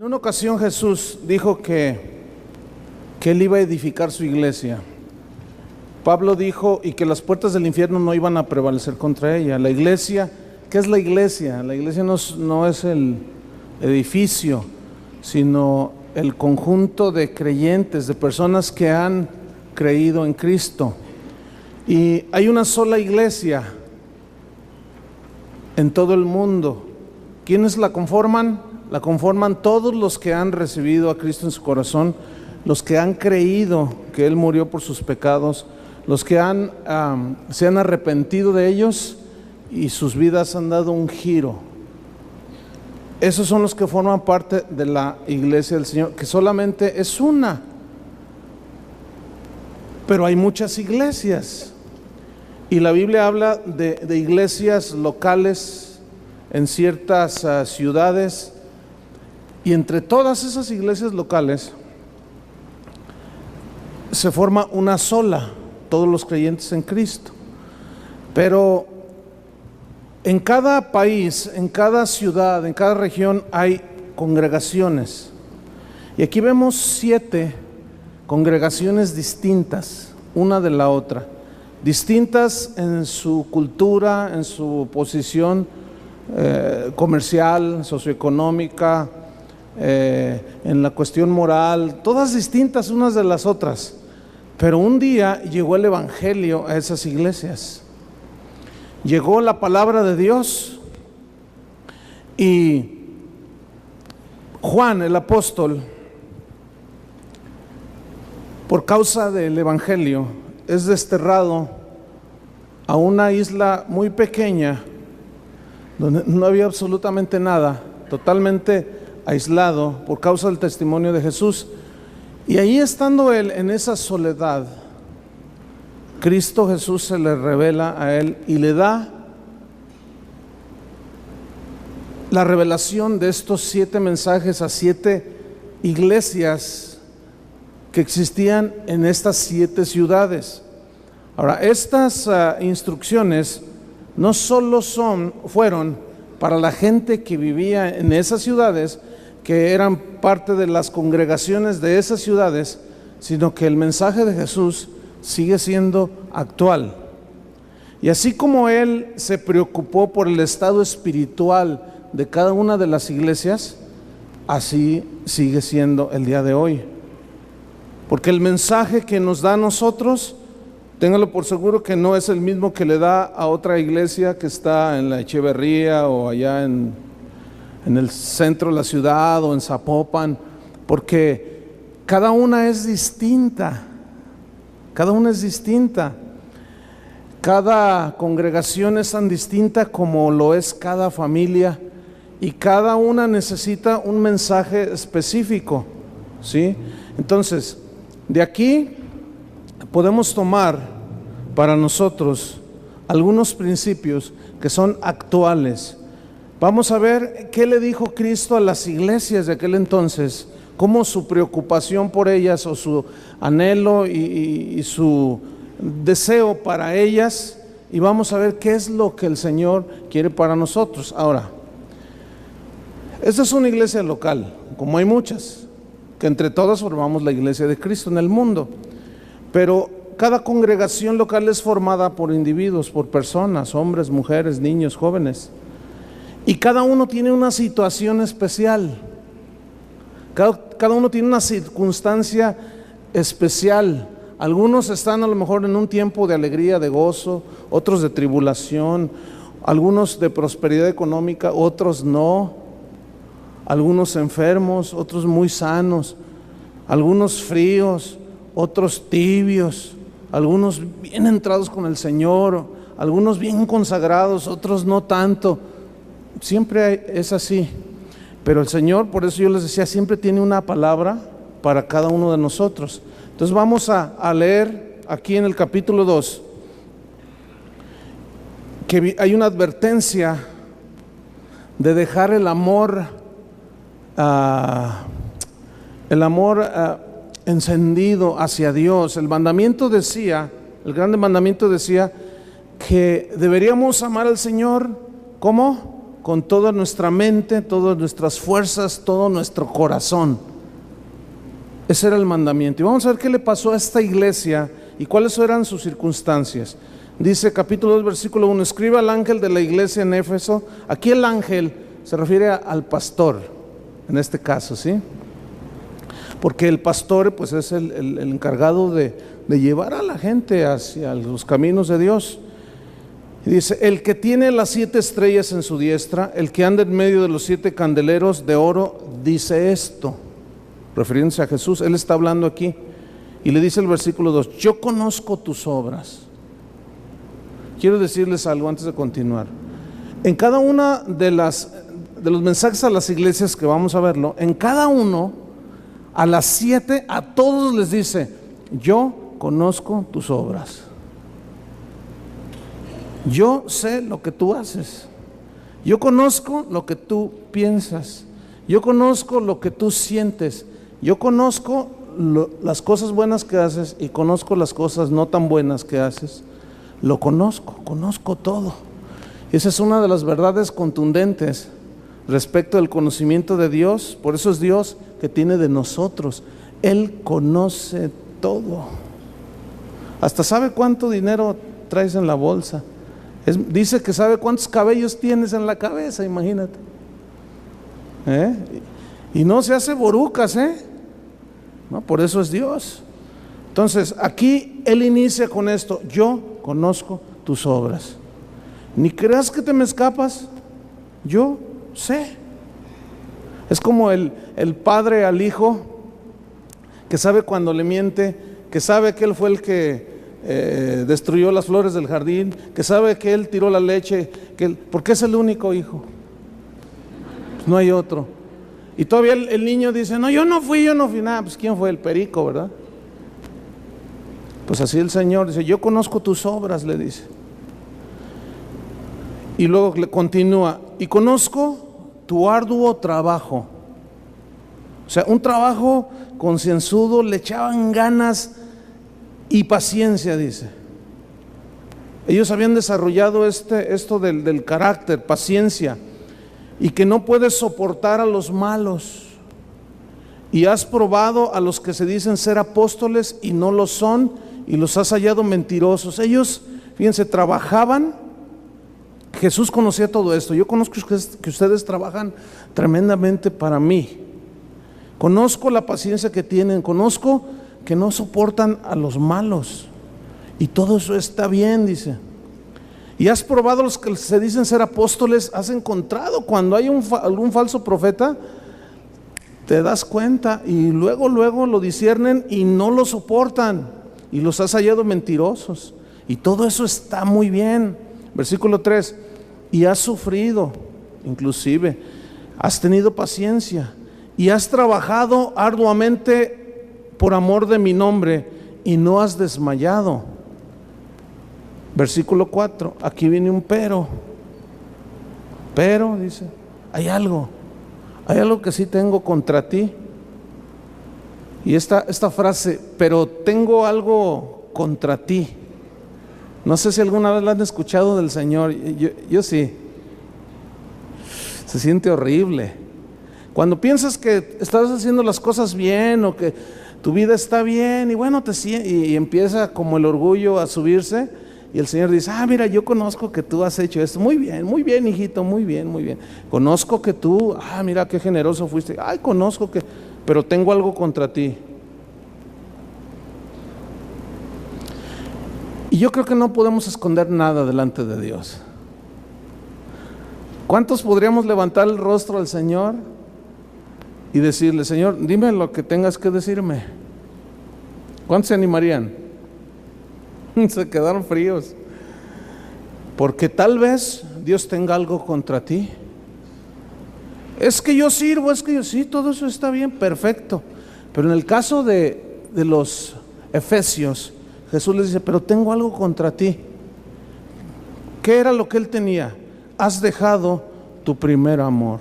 En una ocasión Jesús dijo que Él iba a edificar su iglesia. Pablo dijo y que las puertas del infierno no iban a prevalecer contra ella. La iglesia, ¿qué es la iglesia? La iglesia no es el edificio, sino el conjunto de creyentes, de personas que han creído en Cristo. Y hay una sola iglesia en todo el mundo. ¿Quiénes la conforman? La conforman todos los que han recibido a Cristo en su corazón, los que han creído que Él murió por sus pecados, los que se han arrepentido de ellos y sus vidas han dado un giro. Esos son los que forman parte de la iglesia del Señor, que solamente es una. Pero hay muchas iglesias. Y la Biblia habla de iglesias locales en ciertas ciudades. Y entre todas esas iglesias locales se forma una sola, todos los creyentes en Cristo. Pero en cada país, en cada ciudad, en cada región hay congregaciones. Y aquí vemos 7 congregaciones distintas, una de la otra. Distintas en su cultura, en su posición comercial, socioeconómica, en la cuestión moral, todas distintas unas de las otras. Pero un día llegó el evangelio a esas iglesias, llegó la palabra de Dios, y Juan el apóstol, por causa del evangelio, es desterrado a una isla muy pequeña donde no había absolutamente nada, totalmente aislado por causa del testimonio de Jesús. Y ahí, estando él en esa soledad, Cristo Jesús se le revela a él y le da la revelación de estos 7 mensajes a 7 iglesias que existían en estas 7 ciudades. Ahora, estas instrucciones no solo fueron para la gente que vivía en esas ciudades, que eran parte de las congregaciones de esas ciudades, sino que el mensaje de Jesús sigue siendo actual. Y así como Él se preocupó por el estado espiritual de cada una de las iglesias, así sigue siendo el día de hoy. Porque el mensaje que nos da a nosotros, téngalo por seguro que no es el mismo que le da a otra iglesia que está en la Echeverría o allá en el centro de la ciudad o en Zapopan, porque cada una es distinta. Cada una es distinta. Cada congregación es tan distinta como lo es cada familia, y cada una necesita un mensaje específico, ¿sí? Entonces, de aquí podemos tomar para nosotros algunos principios que son actuales. Vamos a ver qué le dijo Cristo a las iglesias de aquel entonces, cómo su preocupación por ellas, o su anhelo y su deseo para ellas, y vamos a ver qué es lo que el Señor quiere para nosotros. Ahora, esta es una iglesia local, como hay muchas, que entre todas formamos la iglesia de Cristo en el mundo, pero cada congregación local es formada por individuos, por personas, hombres, mujeres, niños, jóvenes. Y cada uno tiene una situación especial. Cada uno tiene una circunstancia especial. Algunos están a lo mejor en un tiempo de alegría, de gozo, otros de tribulación, algunos de prosperidad económica, otros no. Algunos enfermos, otros muy sanos, algunos fríos, otros tibios, algunos bien entrados con el Señor, algunos bien consagrados, otros no tanto. Siempre es así, pero el Señor, por eso yo les decía, siempre tiene una palabra para cada uno de nosotros. Entonces vamos a leer aquí en el capítulo 2, que hay una advertencia de dejar el amor encendido hacia Dios. El mandamiento decía, el grande mandamiento decía que deberíamos amar al Señor, ¿cómo? con toda nuestra mente, todas nuestras fuerzas, todo nuestro corazón. Ese era el mandamiento. Y vamos a ver qué le pasó a esta iglesia y cuáles eran sus circunstancias. Dice capítulo 2 versículo 1: escribe al ángel de la iglesia en Éfeso. Aquí el ángel se refiere al pastor, en este caso, ¿sí? Porque el pastor pues es el encargado de llevar a la gente hacia los caminos de Dios. Y dice: el que tiene las 7 estrellas en su diestra, el que anda en medio de los 7 candeleros de oro, dice esto, refiriéndose a Jesús. Él está hablando aquí y le dice el versículo 2: yo conozco tus obras. Quiero decirles algo antes de continuar. En cada una de los mensajes a las iglesias que vamos a verlo, en cada uno, a las 7, a todos les dice: yo conozco tus obras. Yo sé lo que tú haces. Yo conozco lo que tú piensas. Yo conozco lo que tú sientes. Yo conozco las cosas buenas que haces y conozco las cosas no tan buenas que haces. Lo conozco todo. Esa es una de las verdades contundentes respecto al conocimiento de Dios. Por eso es Dios que tiene de nosotros. Él conoce todo. Hasta sabe cuánto dinero traes en la bolsa. Dice que sabe cuántos cabellos tienes en la cabeza, imagínate. Y no se hace borucas, no, por eso es Dios. Entonces aquí Él inicia con esto: yo conozco tus obras. Ni creas que te me escapas, yo sé. Es como el padre al hijo, que sabe cuando le miente, que sabe que él fue el que destruyó las flores del jardín, que sabe que él tiró la leche, porque es el único hijo, pues no hay otro. Y todavía el niño dice: no, yo no fui. Nada, pues ¿quién fue? El perico, ¿verdad? Pues así el Señor dice: yo conozco tus obras, le dice. Y luego le continúa: y conozco tu arduo trabajo. O sea, un trabajo concienzudo, le echaban ganas y paciencia, dice. Ellos habían desarrollado esto del carácter, paciencia, y que no puedes soportar a los malos. Y has probado a los que se dicen ser apóstoles y no lo son, y los has hallado mentirosos. Ellos, fíjense, trabajaban. Jesús conocía todo esto. Yo conozco que ustedes trabajan tremendamente para mí. Conozco la paciencia que tienen, conozco que no soportan a los malos, y todo eso está bien, dice. Y has probado a los que se dicen ser apóstoles. Has encontrado cuando hay algún falso profeta, te das cuenta, y luego lo disciernen y no lo soportan, y los has hallado mentirosos, y todo eso está muy bien. Versículo 3: y has sufrido, inclusive has tenido paciencia, y has trabajado arduamente por amor de mi nombre, y no has desmayado. Versículo 4, aquí viene un pero, dice, hay algo que sí tengo contra ti. Y esta frase, pero tengo algo contra ti, no sé si alguna vez la han escuchado del Señor. Yo sí. Se siente horrible cuando piensas que estás haciendo las cosas bien, o que tu vida está bien, y bueno, y empieza como el orgullo a subirse, y el Señor dice: mira, yo conozco que tú has hecho esto, muy bien, hijito, muy bien, conozco que tú, mira qué generoso fuiste, conozco que, pero tengo algo contra ti. Y yo creo que no podemos esconder nada delante de Dios. ¿Cuántos podríamos levantar el rostro al Señor y decirle: Señor, dime lo que tengas que decirme? ¿Cuántos se animarían? Se quedaron fríos, porque tal vez Dios tenga algo contra ti. Es que yo sirvo, sí, todo eso está bien, perfecto. Pero en el caso de los efesios, Jesús les dice: pero tengo algo contra ti. ¿Qué era lo que él tenía? Has dejado tu primer amor.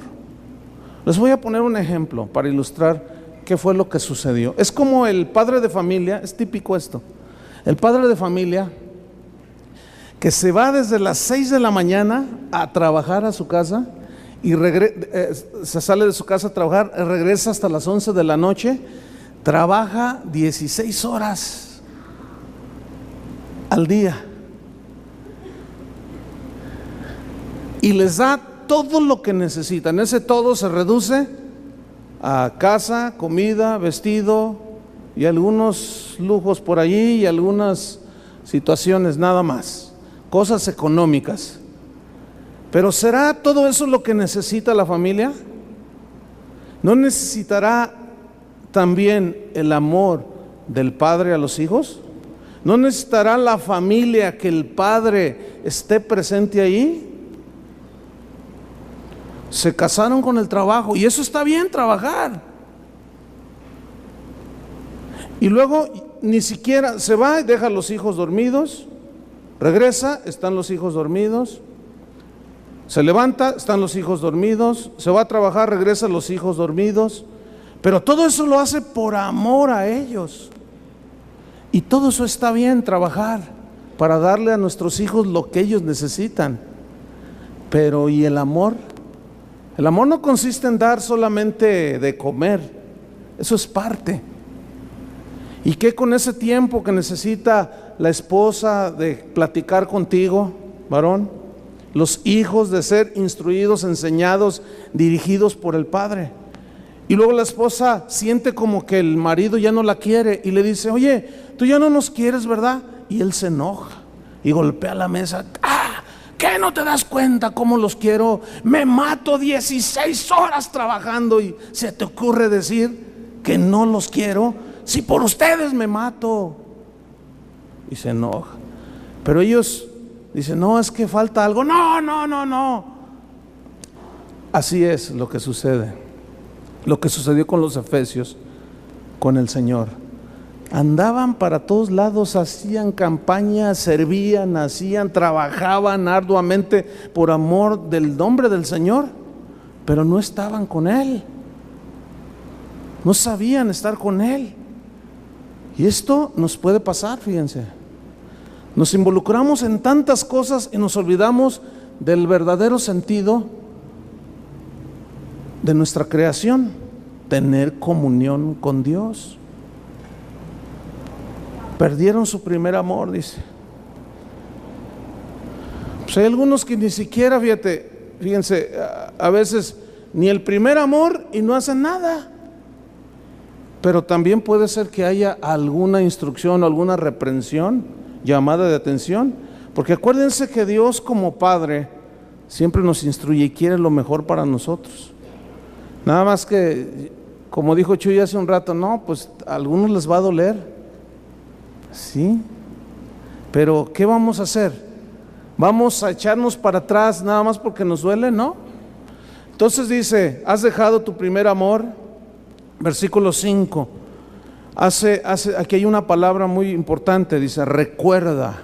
Les voy a poner un ejemplo para ilustrar qué fue lo que sucedió. Es como el padre de familia, es típico esto. El padre de familia que se va desde las 6 de la mañana a trabajar a su casa, y se sale de su casa a trabajar, regresa hasta las 11 de la noche, trabaja 16 horas al día y les da todo lo que necesitan. Ese todo se reduce a casa, comida, vestido y algunos lujos por allí y algunas situaciones nada más, cosas económicas. Pero ¿será todo eso lo que necesita la familia? ¿No necesitará también el amor del padre a los hijos? ¿No necesitará la familia que el padre esté presente ahí? Se casaron con el trabajo y eso está bien, trabajar. Y luego ni siquiera se va y deja a los hijos dormidos, regresa, están los hijos dormidos, se levanta, están los hijos dormidos, se va a trabajar, regresa, los hijos dormidos, pero todo eso lo hace por amor a ellos. Y todo eso está bien, trabajar para darle a nuestros hijos lo que ellos necesitan. Pero ¿y el amor? El amor no consiste en dar solamente de comer, eso es parte. ¿Y qué con ese tiempo que necesita la esposa de platicar contigo, varón? Los hijos de ser instruidos, enseñados, dirigidos por el padre. Y luego la esposa siente como que el marido ya no la quiere y le dice: oye, tú ya no nos quieres, ¿verdad? Y él se enoja y golpea la mesa. ¿Qué no te das cuenta cómo los quiero? Me mato 16 horas trabajando y se te ocurre decir que no los quiero. Si por ustedes me mato. Y se enoja. Pero ellos dicen: no, es que falta algo. No. Así es lo que sucede. Lo que sucedió con los efesios, con el Señor. Andaban para todos lados, hacían campaña, servían, trabajaban arduamente por amor del nombre del Señor, pero no estaban con Él. No sabían estar con Él. Y esto nos puede pasar, fíjense. Nos involucramos en tantas cosas y nos olvidamos del verdadero sentido de nuestra creación, tener comunión con Dios. Perdieron su primer amor, dice. Pues hay algunos que ni siquiera, fíjense, a veces ni el primer amor y no hacen nada. Pero también puede ser que haya alguna instrucción o alguna reprensión, llamada de atención, porque acuérdense que Dios como Padre siempre nos instruye y quiere lo mejor para nosotros. Nada más que, como dijo Chuy hace un rato, no, pues a algunos les va a doler, sí, pero ¿qué vamos a hacer? ¿Vamos a echarnos para atrás nada más porque nos duele? No. Entonces dice: has dejado tu primer amor. Versículo 5, aquí hay una palabra muy importante, dice: recuerda,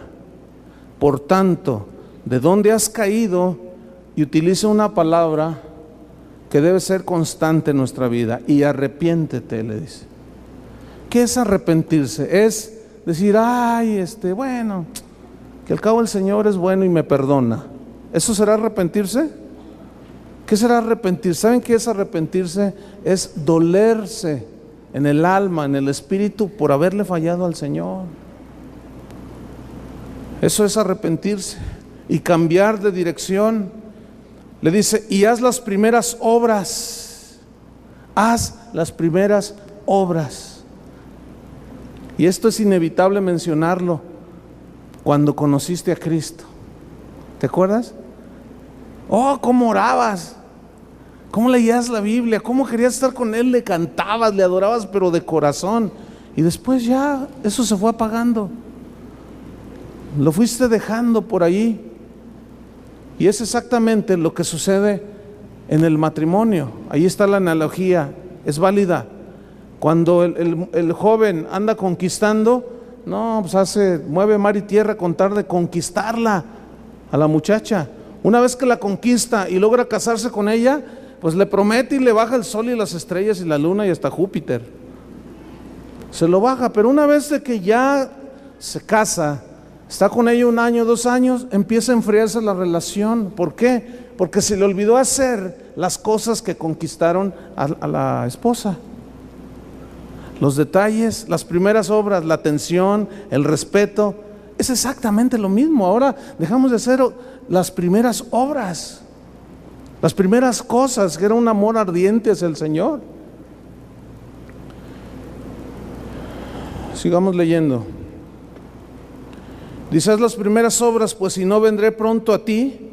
por tanto, de dónde has caído, y utiliza una palabra que debe ser constante en nuestra vida, y arrepiéntete, le dice. ¿Qué es arrepentirse? Es decir: bueno, que al cabo el Señor es bueno y me perdona. ¿Eso será arrepentirse? ¿Qué será arrepentirse? ¿Saben qué es arrepentirse? Es dolerse en el alma, en el espíritu, por haberle fallado al Señor. Eso es arrepentirse y cambiar de dirección. Le dice: y haz las primeras obras. Haz las primeras obras. Y esto es inevitable mencionarlo cuando conociste a Cristo. ¿Te acuerdas? Oh, cómo orabas, cómo leías la Biblia, cómo querías estar con Él, le cantabas, le adorabas, pero de corazón. Y después ya eso se fue apagando, lo fuiste dejando por ahí. Y es exactamente lo que sucede en el matrimonio. Ahí está la analogía, es válida. Cuando el joven anda conquistando, no, pues mueve mar y tierra con tal de conquistarla a la muchacha. Una vez que la conquista y logra casarse con ella, pues le promete y le baja el sol y las estrellas y la luna y hasta Júpiter. Se lo baja, pero una vez de que ya se casa Está con ella 1 año, 2 años, empieza a enfriarse la relación. ¿Por qué? Porque se le olvidó hacer las cosas que conquistaron a la esposa. Los detalles, las primeras obras, la atención, el respeto, es exactamente lo mismo. Ahora dejamos de hacer las primeras obras, las primeras cosas, que era un amor ardiente hacia el Señor. Sigamos leyendo. Dice: haz las primeras obras, pues si no, vendré pronto a ti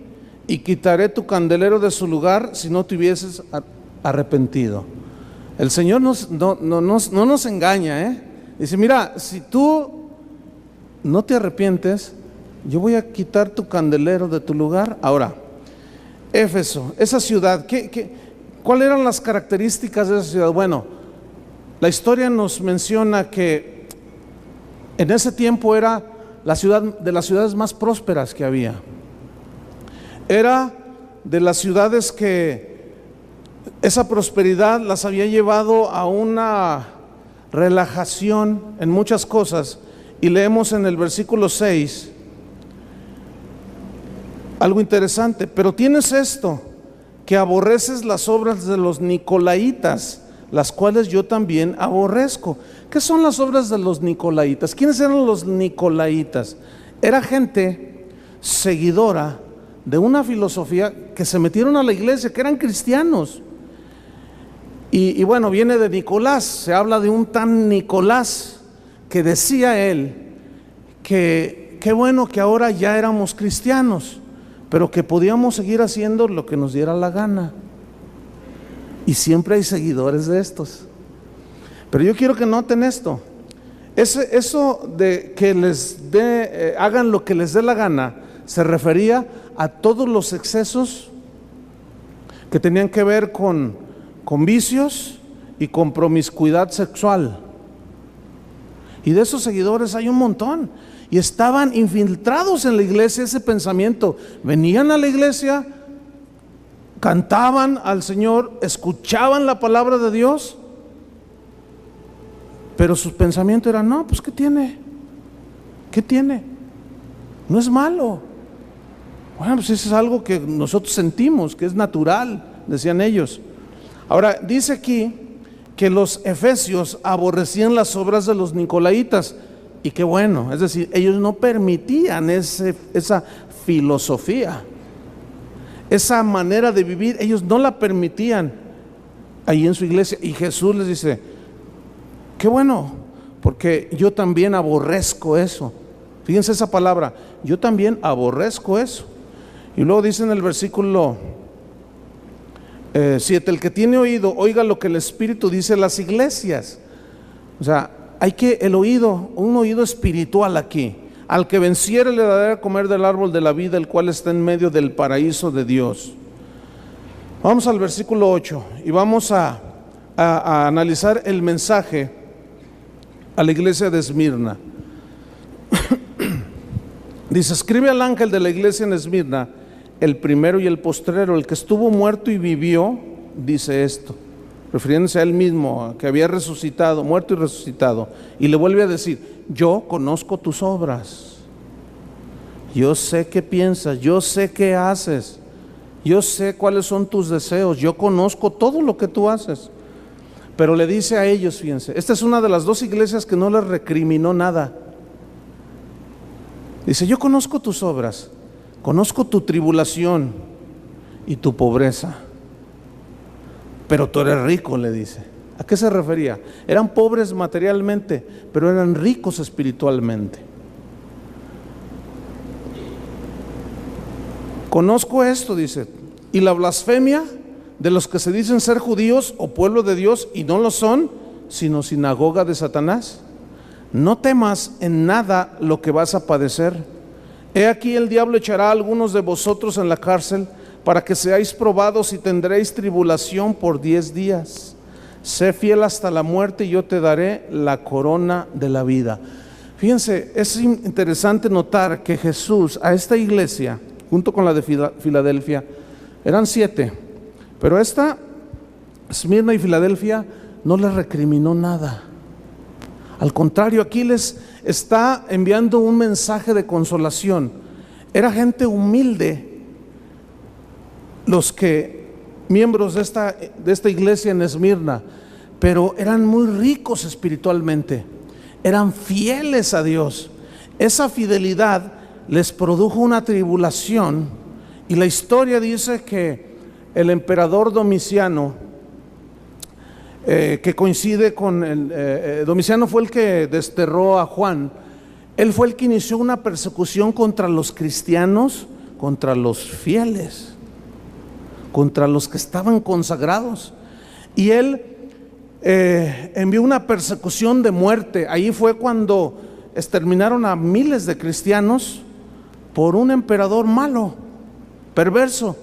y quitaré tu candelero de su lugar si no te hubieses arrepentido. El Señor no nos engaña, Dice: mira, si tú no te arrepientes, yo voy a quitar tu candelero de tu lugar. Ahora, Éfeso, esa ciudad, ¿cuáles eran las características de esa ciudad? Bueno, la historia nos menciona que en ese tiempo era la ciudad de las ciudades más prósperas que había. Era de las ciudades que esa prosperidad las había llevado a una relajación en muchas cosas. Y leemos en el versículo 6 algo interesante: pero tienes esto, que aborreces las obras de los nicolaitas, las cuales yo también aborrezco. ¿Qué son las obras de los nicolaitas? ¿Quiénes eran los nicolaitas? Era gente seguidora de una filosofía que se metieron a la iglesia, que eran cristianos. Y bueno, viene de Nicolás. Se habla de un tan Nicolás que decía él que qué bueno que ahora ya éramos cristianos, pero que podíamos seguir haciendo lo que nos diera la gana. Y siempre hay seguidores de estos. Pero yo quiero que noten esto: eso de que hagan lo que les dé la gana, se refería a todos los excesos que tenían que ver con vicios y con promiscuidad sexual. Y de esos seguidores hay un montón, y estaban infiltrados en la iglesia ese pensamiento. Venían a la iglesia, cantaban al Señor, escuchaban la palabra de Dios, pero su pensamiento era: no, pues ¿qué tiene? ¿Qué tiene? No es malo. Bueno, pues eso es algo que nosotros sentimos, que es natural, decían ellos. Ahora, dice aquí que los efesios aborrecían las obras de los nicolaitas, y qué bueno, es decir, ellos no permitían esa filosofía, esa manera de vivir, ellos no la permitían ahí en su iglesia. Y Jesús les dice: qué bueno, porque yo también aborrezco eso. Fíjense esa palabra: yo también aborrezco eso. Y luego dice en el versículo 7: el que tiene oído, oiga lo que el Espíritu dice a las iglesias. O sea, hay un oído espiritual aquí. Al que venciere le daré a comer del árbol de la vida, el cual está en medio del paraíso de Dios. Vamos al versículo 8 y vamos a analizar el mensaje a la iglesia de Esmirna. Dice: escribe al ángel de la iglesia en Esmirna, el primero y el postrero, el que estuvo muerto y vivió, dice esto, refiriéndose a él mismo, que había resucitado, muerto y resucitado. Y le vuelve a decir: yo conozco tus obras, yo sé qué piensas, yo sé qué haces, yo sé cuáles son tus deseos, yo conozco todo lo que tú haces. Pero le dice a ellos, fíjense, esta es una de las 2 iglesias que no les recriminó nada. Dice: yo conozco tus obras, conozco tu tribulación y tu pobreza, pero tú eres rico, le dice. ¿A qué se refería? Eran pobres materialmente, pero eran ricos espiritualmente. Conozco esto, dice, y la blasfemia de los que se dicen ser judíos o pueblo de Dios y no lo son, sino sinagoga de Satanás. No temas en nada lo que vas a padecer. He aquí el diablo echará a algunos de vosotros en la cárcel para que seáis probados y tendréis tribulación por 10 días. Sé fiel hasta la muerte y yo te daré la corona de la vida. Fíjense, es interesante notar que Jesús a esta iglesia, junto con la de Filadelfia, eran 7, pero esta, Esmirna y Filadelfia, no les recriminó nada. Al contrario, aquí les está enviando un mensaje de consolación. Era gente humilde los que miembros de esta iglesia en Esmirna, pero eran muy ricos espiritualmente, eran fieles a Dios. Esa fidelidad les produjo una tribulación, y la historia dice que el emperador Domiciano, que coincide con Domiciano fue el que desterró a Juan. Él fue el que inició una persecución contra los cristianos, contra los fieles, contra los que estaban consagrados, y él envió una persecución de muerte. Ahí fue cuando exterminaron a miles de cristianos por un emperador malo, perverso.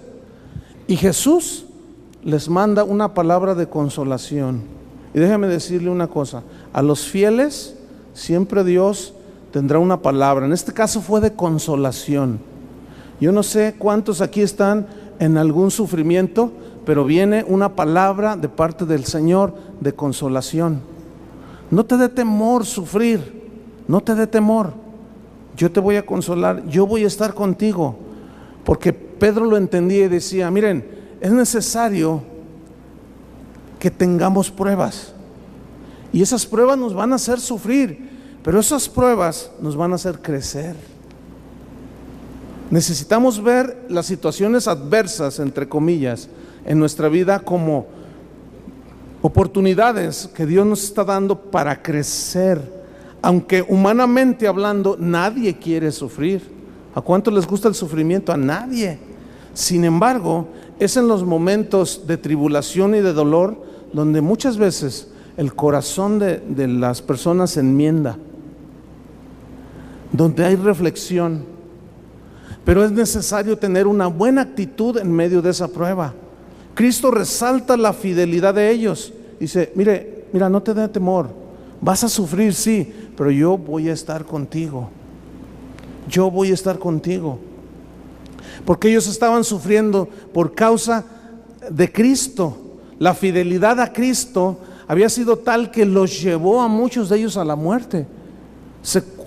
Y Jesús les manda una palabra de consolación. Y déjeme decirle una cosa: a los fieles siempre Dios tendrá una palabra. En este caso fue de consolación. Yo no sé cuántos aquí están en algún sufrimiento, pero viene una palabra de parte del Señor de consolación. No te dé temor sufrir, no te dé temor. Yo te voy a consolar, yo voy a estar contigo. Porque Pedro lo entendía y decía: miren, es necesario que tengamos pruebas, y esas pruebas nos van a hacer sufrir, pero esas pruebas nos van a hacer crecer. Necesitamos ver las situaciones adversas, entre comillas, en nuestra vida como oportunidades que Dios nos está dando para crecer. Aunque humanamente hablando nadie quiere sufrir. ¿A cuánto les gusta el sufrimiento? A nadie. Sin embargo, es en los momentos de tribulación y de dolor donde muchas veces el corazón de las personas se enmienda, donde hay reflexión. Pero es necesario tener una buena actitud en medio de esa prueba. Cristo resalta la fidelidad de ellos. Dice: mira, no te dé temor, vas a sufrir, sí, pero yo voy a estar contigo. Yo voy a estar contigo. Porque ellos estaban sufriendo por causa de Cristo. La fidelidad a Cristo había sido tal que los llevó a muchos de ellos a la muerte.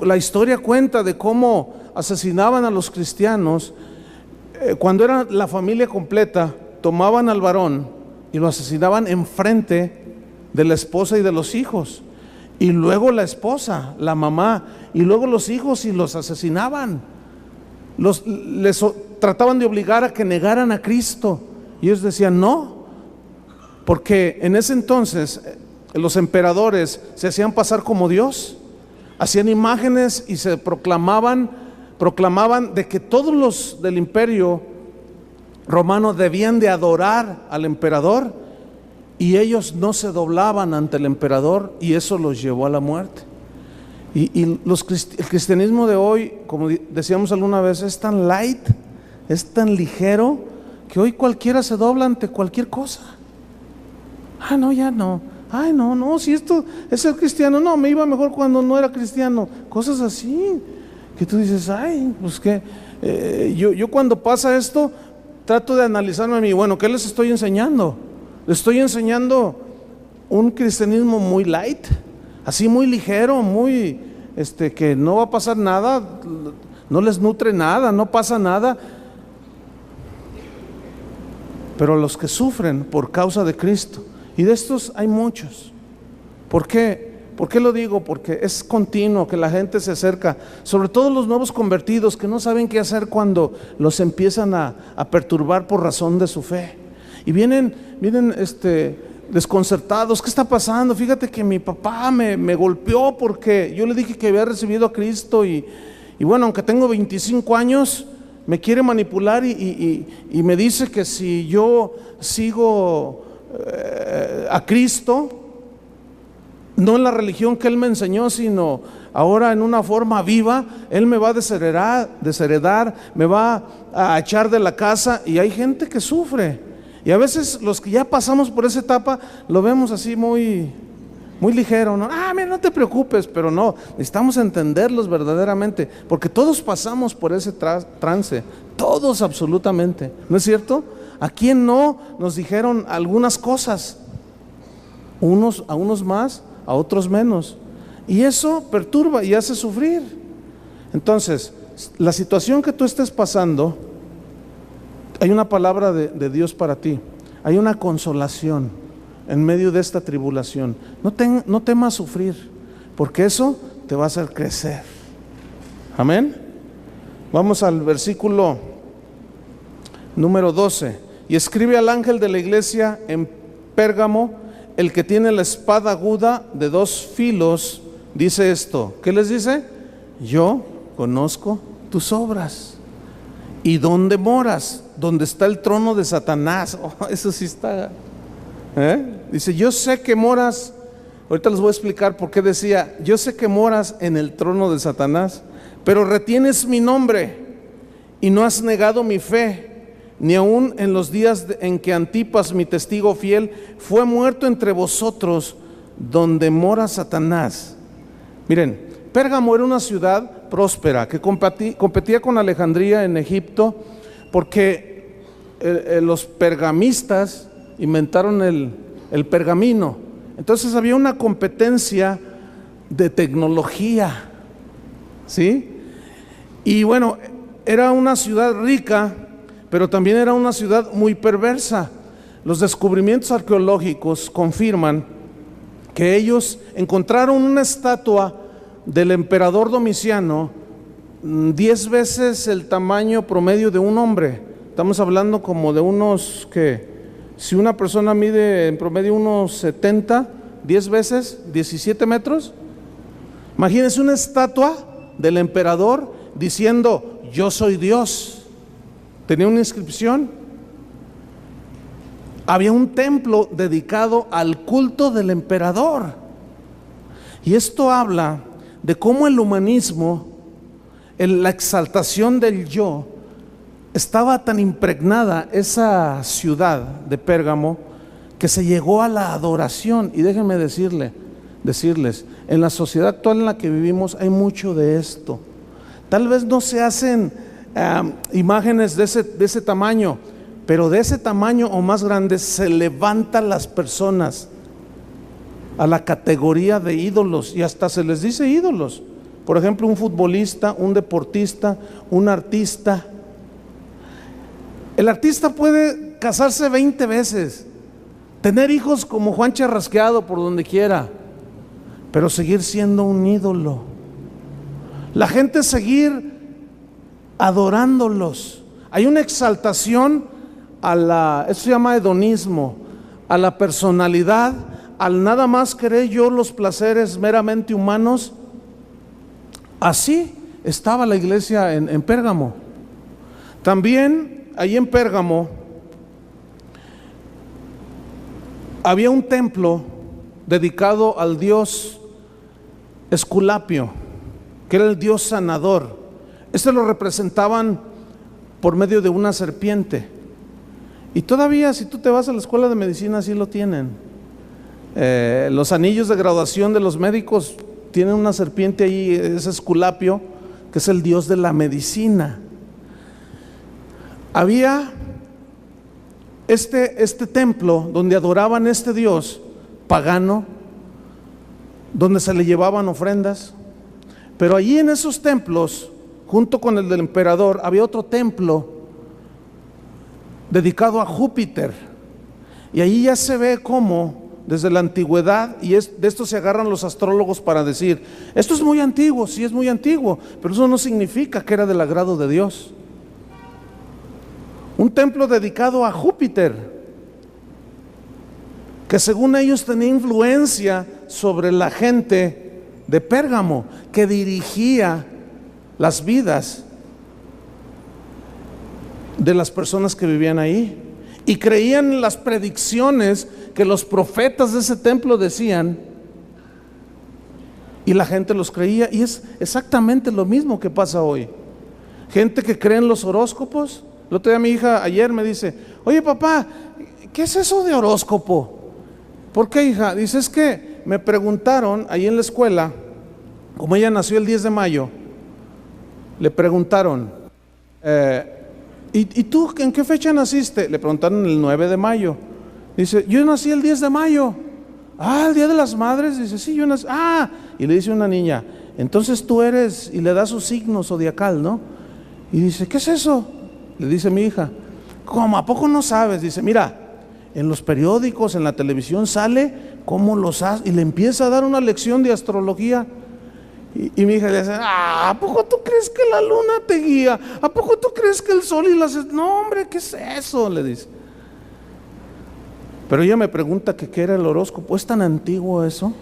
La historia cuenta de cómo asesinaban a los cristianos. Cuando era la familia completa, tomaban al varón y lo asesinaban enfrente de la esposa y de los hijos, y luego la esposa, la mamá, y luego los hijos, y los asesinaban. Les trataban de obligar a que negaran a Cristo, y ellos decían no, porque en ese entonces los emperadores se hacían pasar como Dios, hacían imágenes y se proclamaban de que todos los del imperio romano debían de adorar al emperador, y ellos no se doblaban ante el emperador, y eso los llevó a la muerte. El cristianismo de hoy, como decíamos alguna vez, es tan light, es tan ligero, que hoy cualquiera se dobla ante cualquier cosa. Ah, no, ya no. Ay, no, si esto es ser cristiano, no, me iba mejor cuando no era cristiano. Cosas así, que tú dices: ay, pues que yo cuando pasa esto, trato de analizarme a mí. Bueno, ¿qué les estoy enseñando? Les estoy enseñando un cristianismo muy light, así muy ligero, muy que no va a pasar nada, no les nutre nada, no pasa nada. Pero los que sufren por causa de Cristo, y de estos hay muchos. ¿Por qué? ¿Por qué lo digo? Porque es continuo que la gente se acerca, sobre todo los nuevos convertidos, que no saben qué hacer cuando los empiezan a perturbar por razón de su fe. Y vienen desconcertados. ¿Qué está pasando? Fíjate que mi papá me golpeó porque yo le dije que había recibido a Cristo, y bueno, aunque tengo 25 años, me quiere manipular y me dice que si yo sigo a Cristo, no en la religión que Él me enseñó, sino ahora en una forma viva, Él me va a desheredar, me va a echar de la casa. Y hay gente que sufre. Y a veces los que ya pasamos por esa etapa lo vemos así muy ligero, ¿no? Mira, no te preocupes, pero no, necesitamos entenderlos verdaderamente, porque todos pasamos por ese trance, todos absolutamente, ¿no es cierto? ¿A quién no nos dijeron algunas cosas? A unos más, a otros menos. Y eso perturba y hace sufrir. Entonces, la situación que tú estés pasando, hay una palabra de Dios para ti. Hay una consolación en medio de esta tribulación. No temas sufrir, porque eso te va a hacer crecer. Amén. Vamos al versículo número 12. Y escribe al ángel de la iglesia en Pérgamo, el que tiene la espada aguda de 2 filos, dice esto. ¿Qué les dice? Yo conozco tus obras y dónde moras, donde está el trono de Satanás. Oh, eso sí está. Dice, yo sé que moras. Ahorita les voy a explicar por qué decía, yo sé que moras en el trono de Satanás, pero retienes mi nombre y no has negado mi fe, ni aun en los días en que Antipas, mi testigo fiel, fue muerto entre vosotros, donde mora Satanás. Miren, Pérgamo era una ciudad próspera que competía con Alejandría en Egipto, porque los pergamistas inventaron el pergamino. Entonces había una competencia de tecnología, ¿sí? Y bueno, era una ciudad rica, pero también era una ciudad muy perversa. Los descubrimientos arqueológicos confirman que ellos encontraron una estatua del emperador Domiciano 10 veces el tamaño promedio de un hombre. Estamos hablando como de unos, que si una persona mide en promedio unos 70, 10 veces, 17 metros. Imagínense una estatua del emperador diciendo, yo soy Dios. Tenía una inscripción. Había un templo dedicado al culto del emperador. Y esto habla de cómo el humanismo, la exaltación del yo, estaba tan impregnada esa ciudad de Pérgamo, que se llegó a la adoración. Y déjenme decirles, en la sociedad actual en la que vivimos hay mucho de esto. Tal vez no se hacen imágenes de ese tamaño, pero de ese tamaño o más grande se levantan las personas a la categoría de ídolos, y hasta se les dice ídolos. Por ejemplo, un futbolista, un deportista, un artista. El artista puede casarse 20 veces, tener hijos como Juan Charrasqueado por donde quiera, pero seguir siendo un ídolo. La gente seguir adorándolos. Hay una exaltación eso se llama hedonismo, a la personalidad, al nada más querer yo los placeres meramente humanos. Así estaba la iglesia en Pérgamo. También ahí en Pérgamo había un templo dedicado al dios Esculapio, que era el dios sanador. Este lo representaban por medio de una serpiente. Y todavía, si tú te vas a la escuela de medicina, así lo tienen. Los anillos de graduación de los médicos tienen una serpiente ahí, es Esculapio, que es el dios de la medicina. Había este templo donde adoraban este dios pagano, donde se le llevaban ofrendas. Pero allí en esos templos, junto con el del emperador, había otro templo dedicado a Júpiter. Y ahí ya se ve cómo desde la antigüedad, y de esto se agarran los astrólogos para decir, esto es muy antiguo, sí es muy antiguo, pero eso no significa que era del agrado de Dios. Un templo dedicado a Júpiter, que según ellos tenía influencia sobre la gente de Pérgamo, que dirigía las vidas de las personas que vivían ahí, y creían en las predicciones que los profetas de ese templo decían, y la gente los creía. Y es exactamente lo mismo que pasa hoy. Gente que cree en los horóscopos. El otro día mi hija ayer me dice, oye papá, ¿qué es eso de horóscopo? ¿Por qué, hija? Dice, es que me preguntaron ahí en la escuela, como ella nació el 10 de mayo, le preguntaron, ¿y tú en qué fecha naciste? Le preguntaron el 9 de mayo. Dice, yo nací el 10 de mayo. Ah, el Día de las Madres. Dice, sí, yo nací. Ah, y le dice una niña, entonces tú eres, y le da su signo zodiacal, ¿no? Y dice, ¿qué es eso? Le dice mi hija, ¿cómo? ¿A poco no sabes? Dice, mira, en los periódicos, en la televisión sale cómo los hace, y le empieza a dar una lección de astrología. Y mi hija le dice, ¿a poco tú crees que la luna te guía? ¿A poco tú crees que el sol y las... No, hombre, ¿qué es eso? Le dice. Pero ella me pregunta que qué era el horóscopo. ¿Es tan antiguo eso?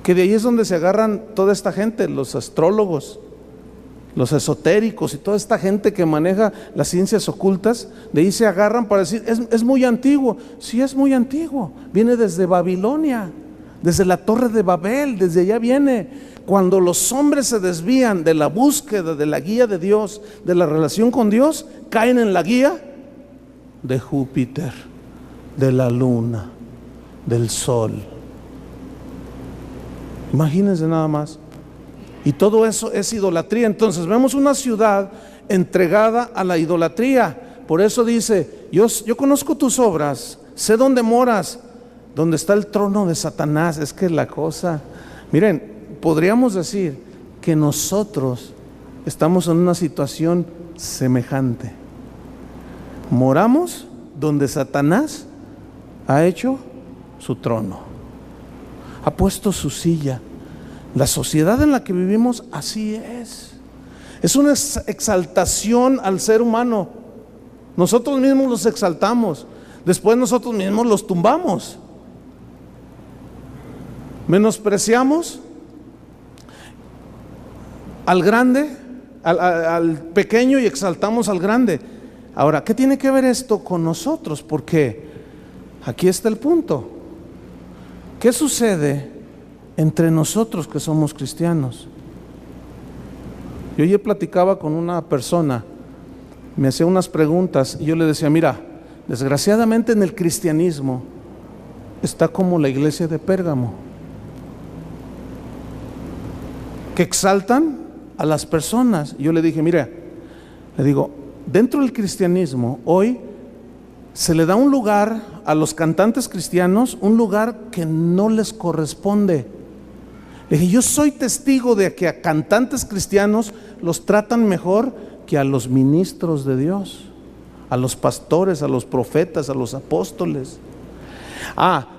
Que de ahí es donde se agarran toda esta gente, los astrólogos, los esotéricos y toda esta gente que maneja las ciencias ocultas. De ahí se agarran para decir, es muy antiguo. Sí, es muy antiguo. Viene desde Babilonia, desde la Torre de Babel, desde allá viene. Cuando los hombres se desvían de la búsqueda, de la guía de Dios, de la relación con Dios, caen en la guía de Júpiter, de la luna, del sol. Imagínense nada más. Y todo eso es idolatría. Entonces vemos una ciudad entregada a la idolatría. Por eso dice, yo conozco tus obras, sé dónde moras, donde está el trono de Satanás. Es que la cosa, miren, podríamos decir que nosotros estamos en una situación semejante. Moramos donde Satanás ha hecho su trono, ha puesto su silla. La sociedad en la que vivimos así es una exaltación al ser humano. Nosotros mismos los exaltamos, después nosotros mismos los tumbamos, menospreciamos al grande, al pequeño, y exaltamos al grande. Ahora, ¿qué tiene que ver esto con nosotros? Porque aquí está el punto. ¿Qué sucede entre nosotros que somos cristianos? Yo ayer platicaba con una persona, me hacía unas preguntas y yo le decía, mira, desgraciadamente en el cristianismo está como la iglesia de Pérgamo, que exaltan a las personas. Y yo le dije, mira, le digo, dentro del cristianismo hoy se le da un lugar a los cantantes cristianos, un lugar que no les corresponde. Le dije, yo soy testigo de que a cantantes cristianos los tratan mejor que a los ministros de Dios, a los pastores, a los profetas, a los apóstoles.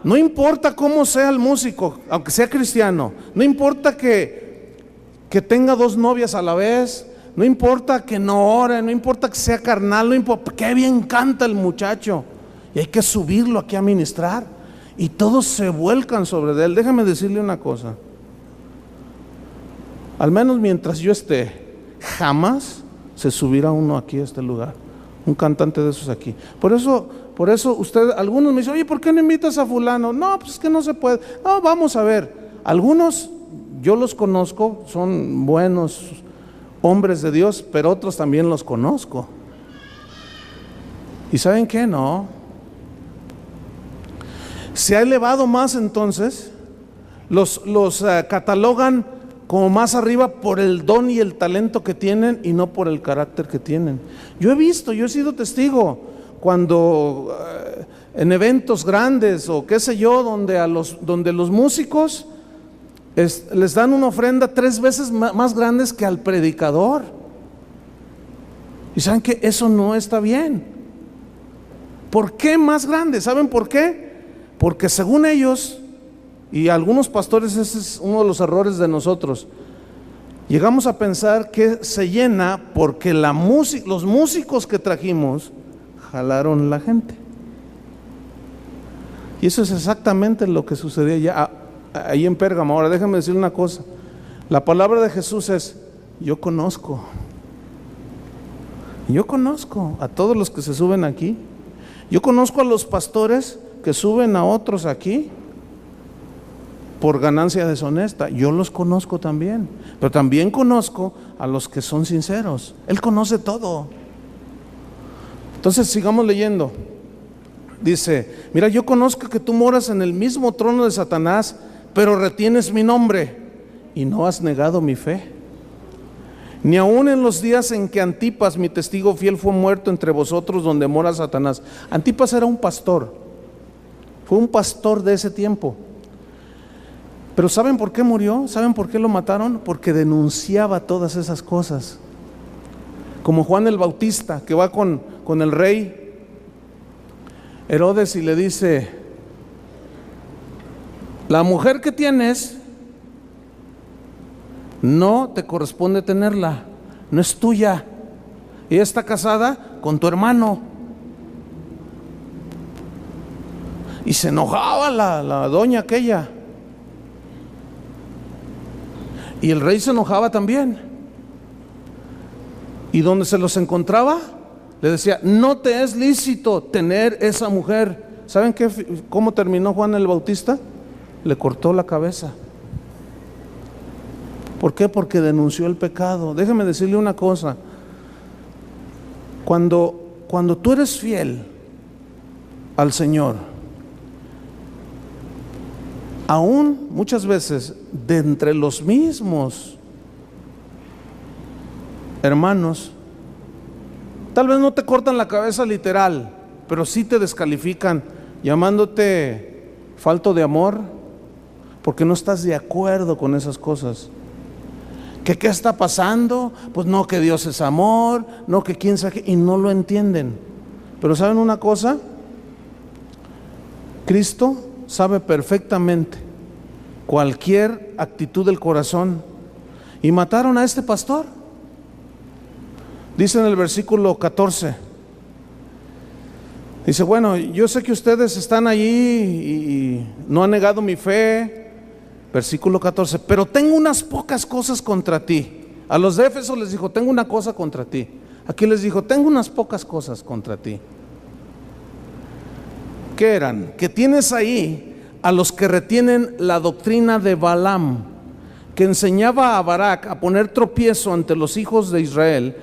No importa cómo sea el músico, aunque sea cristiano, no importa que tenga 2 novias a la vez, no importa que no ore, no importa que sea carnal, no importa, qué bien canta el muchacho, y hay que subirlo aquí a ministrar, y todos se vuelcan sobre él. Déjame decirle una cosa, al menos mientras yo esté, jamás se subirá uno aquí a este lugar, un cantante de esos aquí. Por eso usted, algunos me dicen, oye, ¿por qué no invitas a fulano? No, pues es que no se puede. No, vamos a ver, algunos yo los conozco, son buenos hombres de Dios, pero otros también los conozco. ¿Y saben qué? No. Se ha elevado más entonces, los catalogan como más arriba por el don y el talento que tienen y no por el carácter que tienen. Yo he sido testigo cuando en eventos grandes o qué sé yo, donde los músicos les dan una ofrenda 3 veces más grandes que al predicador. Y saben que eso no está bien. ¿Por qué más grande? ¿Saben por qué? Porque según ellos y algunos pastores, ese es uno de los errores de nosotros, llegamos a pensar que se llena porque los músicos que trajimos jalaron la gente. Y eso es exactamente lo que sucedía allá ahí en Pérgamo. Ahora déjame decir una cosa, la palabra de Jesús es, yo conozco a todos los que se suben aquí, yo conozco a los pastores que suben a otros aquí por ganancia deshonesta, yo los conozco también, pero también conozco a los que son sinceros. Él conoce todo. Entonces sigamos leyendo. Dice, mira, yo conozco que tú moras en el mismo trono de Satanás, pero retienes mi nombre y no has negado mi fe, ni aun en los días en que Antipas, mi testigo fiel, fue muerto entre vosotros donde mora Satanás. Antipas era un pastor Fue un pastor de ese tiempo. Pero ¿saben por qué murió? ¿Saben por qué lo mataron? Porque denunciaba todas esas cosas. Como Juan el Bautista, que va con el rey Herodes y le dice: la mujer que tienes no te corresponde tenerla, no es tuya. Ella está casada con tu hermano. Y se enojaba la doña aquella. Y el rey se enojaba también. Y donde se los encontraba, le decía: no te es lícito tener esa mujer. ¿Saben cómo terminó Juan el Bautista? Le cortó la cabeza. ¿Por qué? Porque denunció el pecado. Déjeme decirle una cosa. Cuando tú eres fiel al Señor, aún muchas veces de entre los mismos hermanos, tal vez no te cortan la cabeza literal, pero sí te descalifican, llamándote falto de amor, porque no estás de acuerdo con esas cosas. ¿Qué está pasando? Pues no, que Dios es amor, no, que quién sabe qué, y no lo entienden. Pero ¿saben una cosa? Cristo sabe perfectamente cualquier actitud del corazón. Y mataron a este pastor. Dice en el versículo 14, dice: bueno, yo sé que ustedes están allí y no han negado mi fe. Versículo 14, pero tengo unas pocas cosas contra ti. A los de Éfeso les dijo: tengo una cosa contra ti. Aquí les dijo: tengo unas pocas cosas contra ti. ¿Qué eran? Que tienes ahí a los que retienen la doctrina de Balaam, que enseñaba a Barac a poner tropiezo ante los hijos de Israel,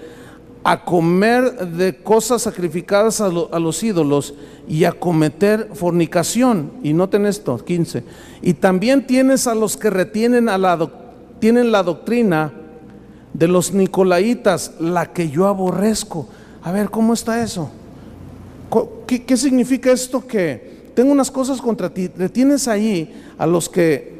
a comer de cosas sacrificadas a los ídolos y a cometer fornicación. Y noten esto, 15. Y también tienes a los que retienen tienen la doctrina de los nicolaitas, la que yo aborrezco. A ver, ¿cómo está eso? ¿Qué significa esto? Que tengo unas cosas contra ti. Retienes allí a los que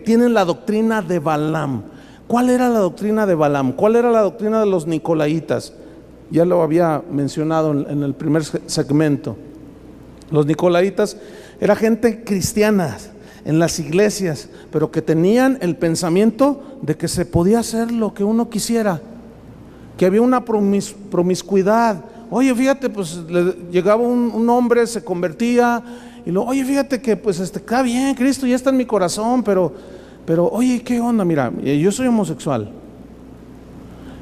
tienen la doctrina de Balaam. ¿Cuál era la doctrina de Balaam? ¿Cuál era la doctrina de los nicolaitas? Ya lo había mencionado en el primer segmento. Los nicolaitas era gente cristiana en las iglesias, pero que tenían el pensamiento de que se podía hacer lo que uno quisiera, que había una promiscuidad. Oye, fíjate, pues llegaba un hombre, se convertía y luego: oye, fíjate que pues está bien, Cristo ya está en mi corazón, pero oye, ¿qué onda? Mira, yo soy homosexual.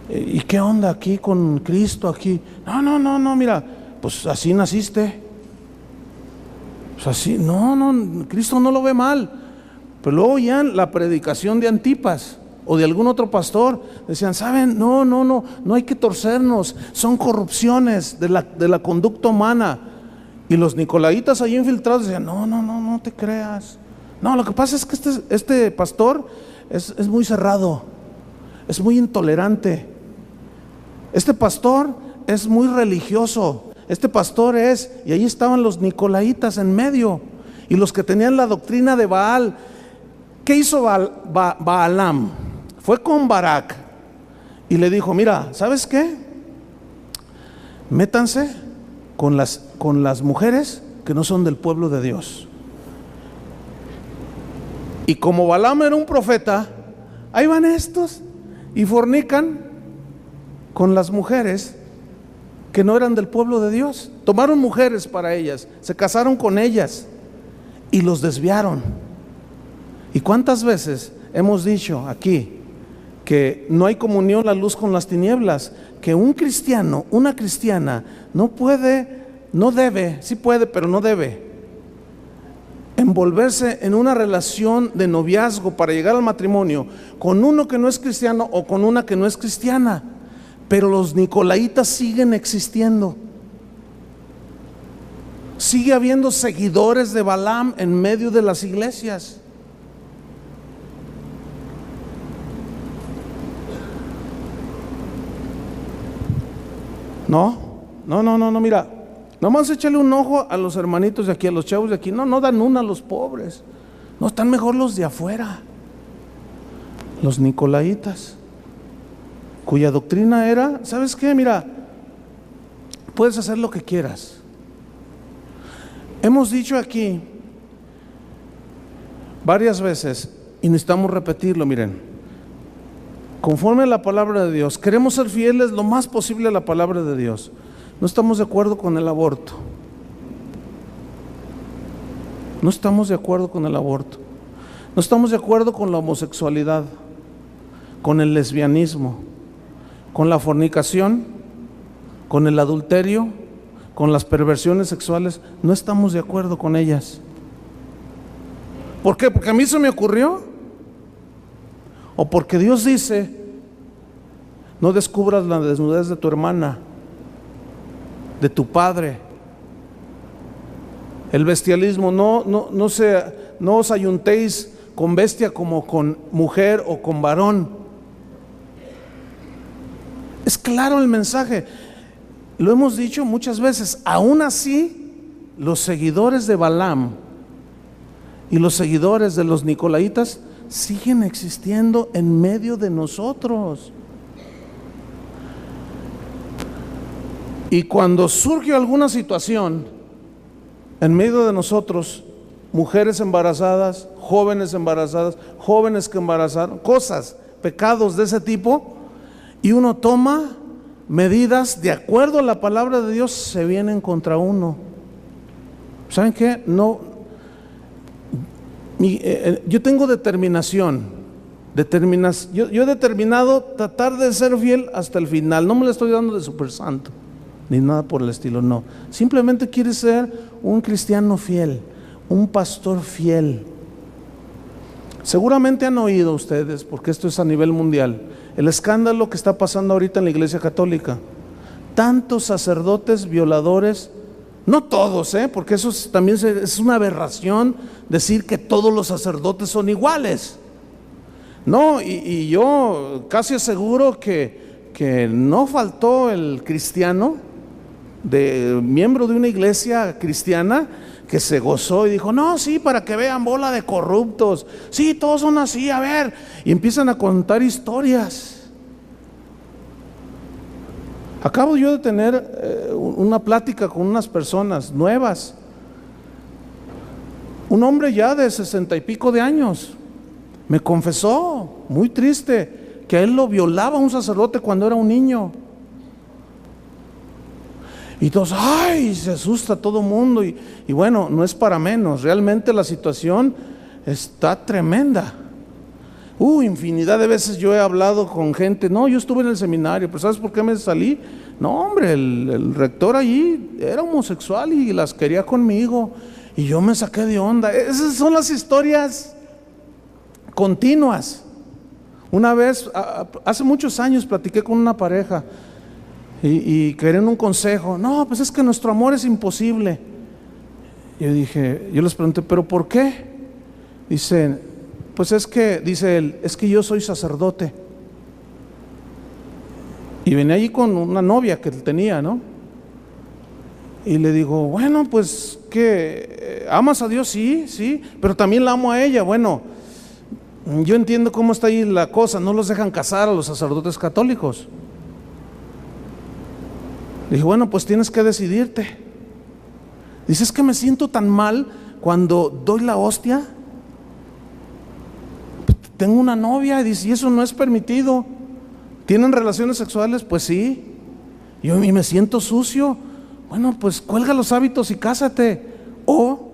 ¿Y qué onda aquí con Cristo aquí? No, mira, pues así naciste. Pues así, no, Cristo no lo ve mal. Pero luego ya la predicación de Antipas o de algún otro pastor decían: ¿saben? No hay que torcernos, son corrupciones de la conducta humana. Y los nicolaitas ahí infiltrados decían: no te creas. No, lo que pasa es que este pastor es muy cerrado, es muy intolerante. Este pastor es muy religioso. Este pastor y ahí estaban los nicolaitas en medio, y los que tenían la doctrina de Baal. ¿Qué hizo Balaam? Fue con Barac y le dijo: mira, ¿sabes qué? Métanse con las mujeres que no son del pueblo de Dios. Y como Balaam era un profeta, ahí van estos y fornican con las mujeres que no eran del pueblo de Dios. Tomaron mujeres para ellas, se casaron con ellas y los desviaron. ¿Y cuántas veces hemos dicho aquí que no hay comunión la luz con las tinieblas? Que un cristiano, una cristiana no debe, sí puede, pero no debe envolverse en una relación de noviazgo para llegar al matrimonio con uno que no es cristiano o con una que no es cristiana. Pero los nicolaitas siguen existiendo. Sigue habiendo seguidores de Balaam en medio de las iglesias. No, mira, Nomás échale un ojo a los hermanitos de aquí, a los chavos de aquí. No dan una a los pobres. No, están mejor los de afuera. Los nicolaitas, cuya doctrina era, ¿sabes qué? Mira, puedes hacer lo que quieras. Hemos dicho aquí varias veces, y necesitamos repetirlo, miren, conforme a la palabra de Dios, queremos ser fieles lo más posible a la palabra de Dios. No estamos de acuerdo con el aborto. No estamos de acuerdo con el aborto. No estamos de acuerdo con la homosexualidad, con el lesbianismo, con la fornicación, con el adulterio, con las perversiones sexuales. No estamos de acuerdo con ellas. ¿Por qué? ¿Porque a mí se me ocurrió? ¿O porque Dios dice, no descubras la desnudez de tu hermana, de tu padre? El bestialismo, no os ayuntéis con bestia como con mujer o con varón. Es claro el mensaje, lo hemos dicho muchas veces. Aún así, los seguidores de Balaam y los seguidores de los nicolaitas siguen existiendo en medio de nosotros. Y cuando surge alguna situación en medio de nosotros, mujeres embarazadas, jóvenes que embarazaron, cosas, pecados de ese tipo, y uno toma medidas de acuerdo a la palabra de Dios, se vienen contra uno. ¿Saben qué? Yo tengo determinación. Yo he determinado tratar de ser fiel hasta el final. No me le estoy dando de super santo ni nada por el estilo, no. Simplemente quiere ser un cristiano fiel, un pastor fiel. Seguramente han oído ustedes, porque esto es a nivel mundial, el escándalo que está pasando ahorita en la Iglesia Católica. Tantos sacerdotes violadores, no todos, porque eso también es una aberración decir que todos los sacerdotes son iguales. No, y yo casi aseguro que no faltó el cristiano, miembro de una iglesia cristiana, que se gozó y dijo, no, sí, para que vean, bola de corruptos, sí, todos son así, a ver, y empiezan a contar historias. Acabo yo de tener una plática con unas personas nuevas, un hombre ya de 60 y pico de años, me confesó, muy triste, que a él lo violaba un sacerdote cuando era un niño. Y todos, ¡ay!, se asusta todo el mundo. Y bueno, no es para menos, realmente la situación está tremenda. Infinidad de veces yo he hablado con gente, no, yo estuve en el seminario, pero ¿sabes por qué me salí? No, hombre, el rector allí era homosexual y las quería conmigo, y yo me saqué de onda. Esas son las historias continuas. Una vez, hace muchos años, platiqué con una pareja y querían un consejo. No, pues es que nuestro amor es imposible. Yo les pregunté, ¿pero por qué? Dice, pues dice él, es que yo soy sacerdote. Y venía allí con una novia que él tenía, ¿no? Y le digo, bueno, pues, ¿qué? ¿Amas a Dios? Sí, pero también la amo a ella. Bueno, yo entiendo cómo está ahí la cosa, no los dejan casar a los sacerdotes católicos. Le dije, bueno, pues tienes que decidirte. Dice, es que me siento tan mal cuando doy la hostia. Tengo una novia, y dice, y eso no es permitido. ¿Tienen relaciones sexuales? Pues sí. Y me siento sucio. Bueno, pues cuelga los hábitos y cásate. O,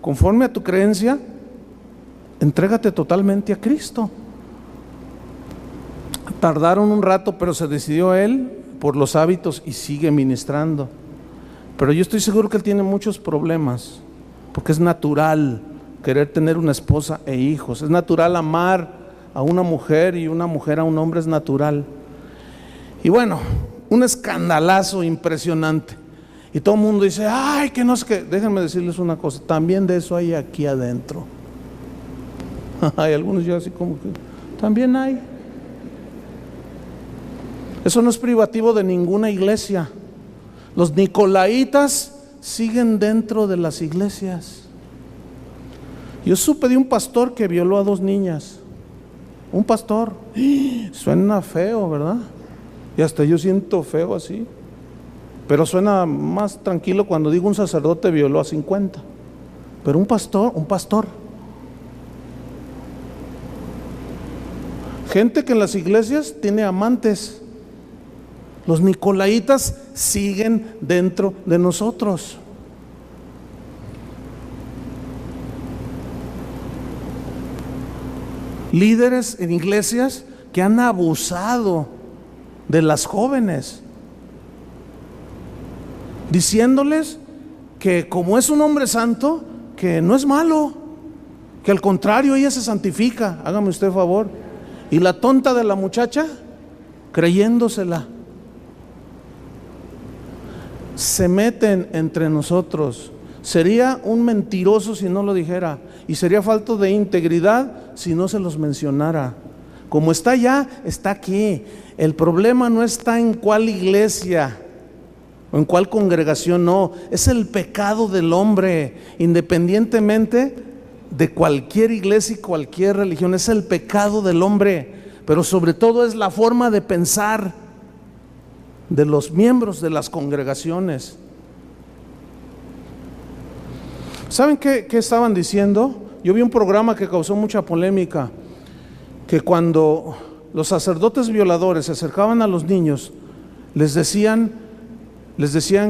conforme a tu creencia, entrégate totalmente a Cristo. Tardaron un rato, pero se decidió él por los hábitos y sigue ministrando. Pero yo estoy seguro que él tiene muchos problemas, porque es natural querer tener una esposa e hijos, es natural amar a una mujer y una mujer a un hombre, es natural. Y bueno, un escandalazo impresionante, y todo el mundo dice, ay, que no es que, déjenme decirles una cosa, también de eso hay aquí adentro. Hay algunos ya así como que, también hay. Eso no es privativo de ninguna iglesia. Los nicolaitas siguen dentro de las iglesias. Yo supe de un pastor que violó a 2 niñas. Un pastor. Suena feo, ¿verdad? Y hasta yo siento feo así. Pero suena más tranquilo cuando digo un sacerdote violó a 50. Pero un pastor. Gente que en las iglesias tiene amantes. Los nicolaitas siguen dentro de nosotros. Líderes en iglesias que han abusado de las jóvenes, diciéndoles que como es un hombre santo, que no es malo, que al contrario ella se santifica. Hágame usted favor. Y la tonta de la muchacha creyéndosela. Se meten entre nosotros. Sería un mentiroso si no lo dijera, y sería falta de integridad si no se los mencionara. Como está allá, está aquí. El problema no está en cuál iglesia o en cuál congregación, no, es el pecado del hombre, independientemente de cualquier iglesia y cualquier religión. Es el pecado del hombre, pero sobre todo es la forma de pensar de los miembros de las congregaciones. ¿Saben qué estaban diciendo? Yo vi un programa que causó mucha polémica, que cuando los sacerdotes violadores se acercaban a los niños, les decían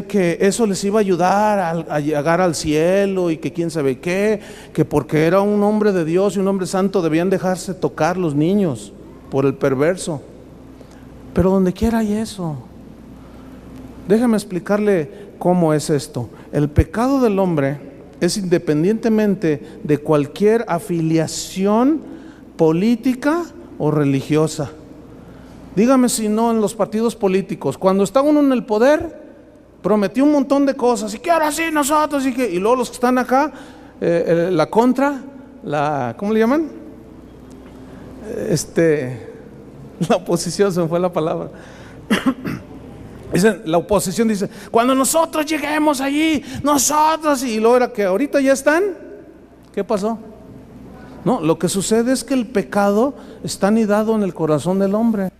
que eso les iba a ayudar a llegar al cielo, y que quién sabe qué, que porque era un hombre de Dios y un hombre santo debían dejarse tocar los niños por el perverso. Pero donde quiera hay eso. Déjeme explicarle cómo es esto. El pecado del hombre es independientemente de cualquier afiliación política o religiosa. Dígame si no en los partidos políticos. Cuando está uno en el poder, prometió un montón de cosas, y que ahora sí nosotros, y luego los que están acá, la contra, ¿cómo le llaman? La oposición, se me fue la palabra. La oposición dice, cuando nosotros lleguemos allí, nosotros, y luego era que ahorita ya están. ¿Qué pasó? No, lo que sucede es que el pecado está anidado en el corazón del hombre.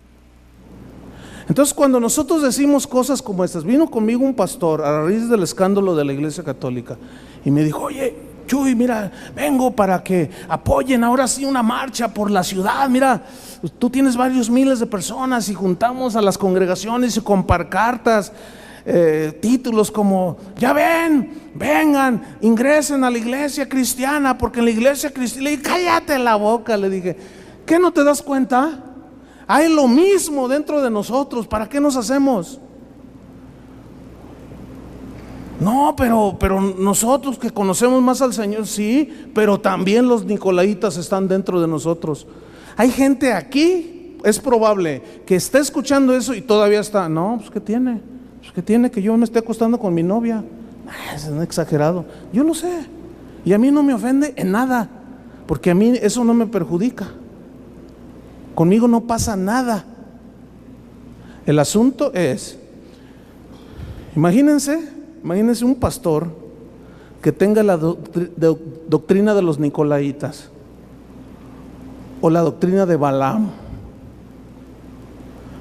Entonces, cuando nosotros decimos cosas como estas, vino conmigo un pastor a raíz del escándalo de la Iglesia Católica y me dijo, oye, Chuy, mira, vengo para que apoyen ahora sí una marcha por la ciudad. Mira, tú tienes varios miles de personas y juntamos a las congregaciones y con pancartas, títulos como, ya vengan, ingresen a la iglesia cristiana, porque en la iglesia cristiana, le dije, cállate la boca, le dije, ¿qué no te das cuenta? Hay lo mismo dentro de nosotros, ¿para qué nos hacemos? No, pero nosotros que conocemos más al Señor, sí, pero también los nicolaitas están dentro de nosotros. Hay gente aquí, es probable que esté escuchando eso y todavía está, no, pues ¿qué tiene? Pues ¿qué tiene que yo me esté acostando con mi novia? Es un exagerado. Yo lo sé, y a mí no me ofende en nada, porque a mí eso no me perjudica. Conmigo no pasa nada. El asunto es, imagínense un pastor que tenga la doctrina de los nicolaitas o la doctrina de Balaam.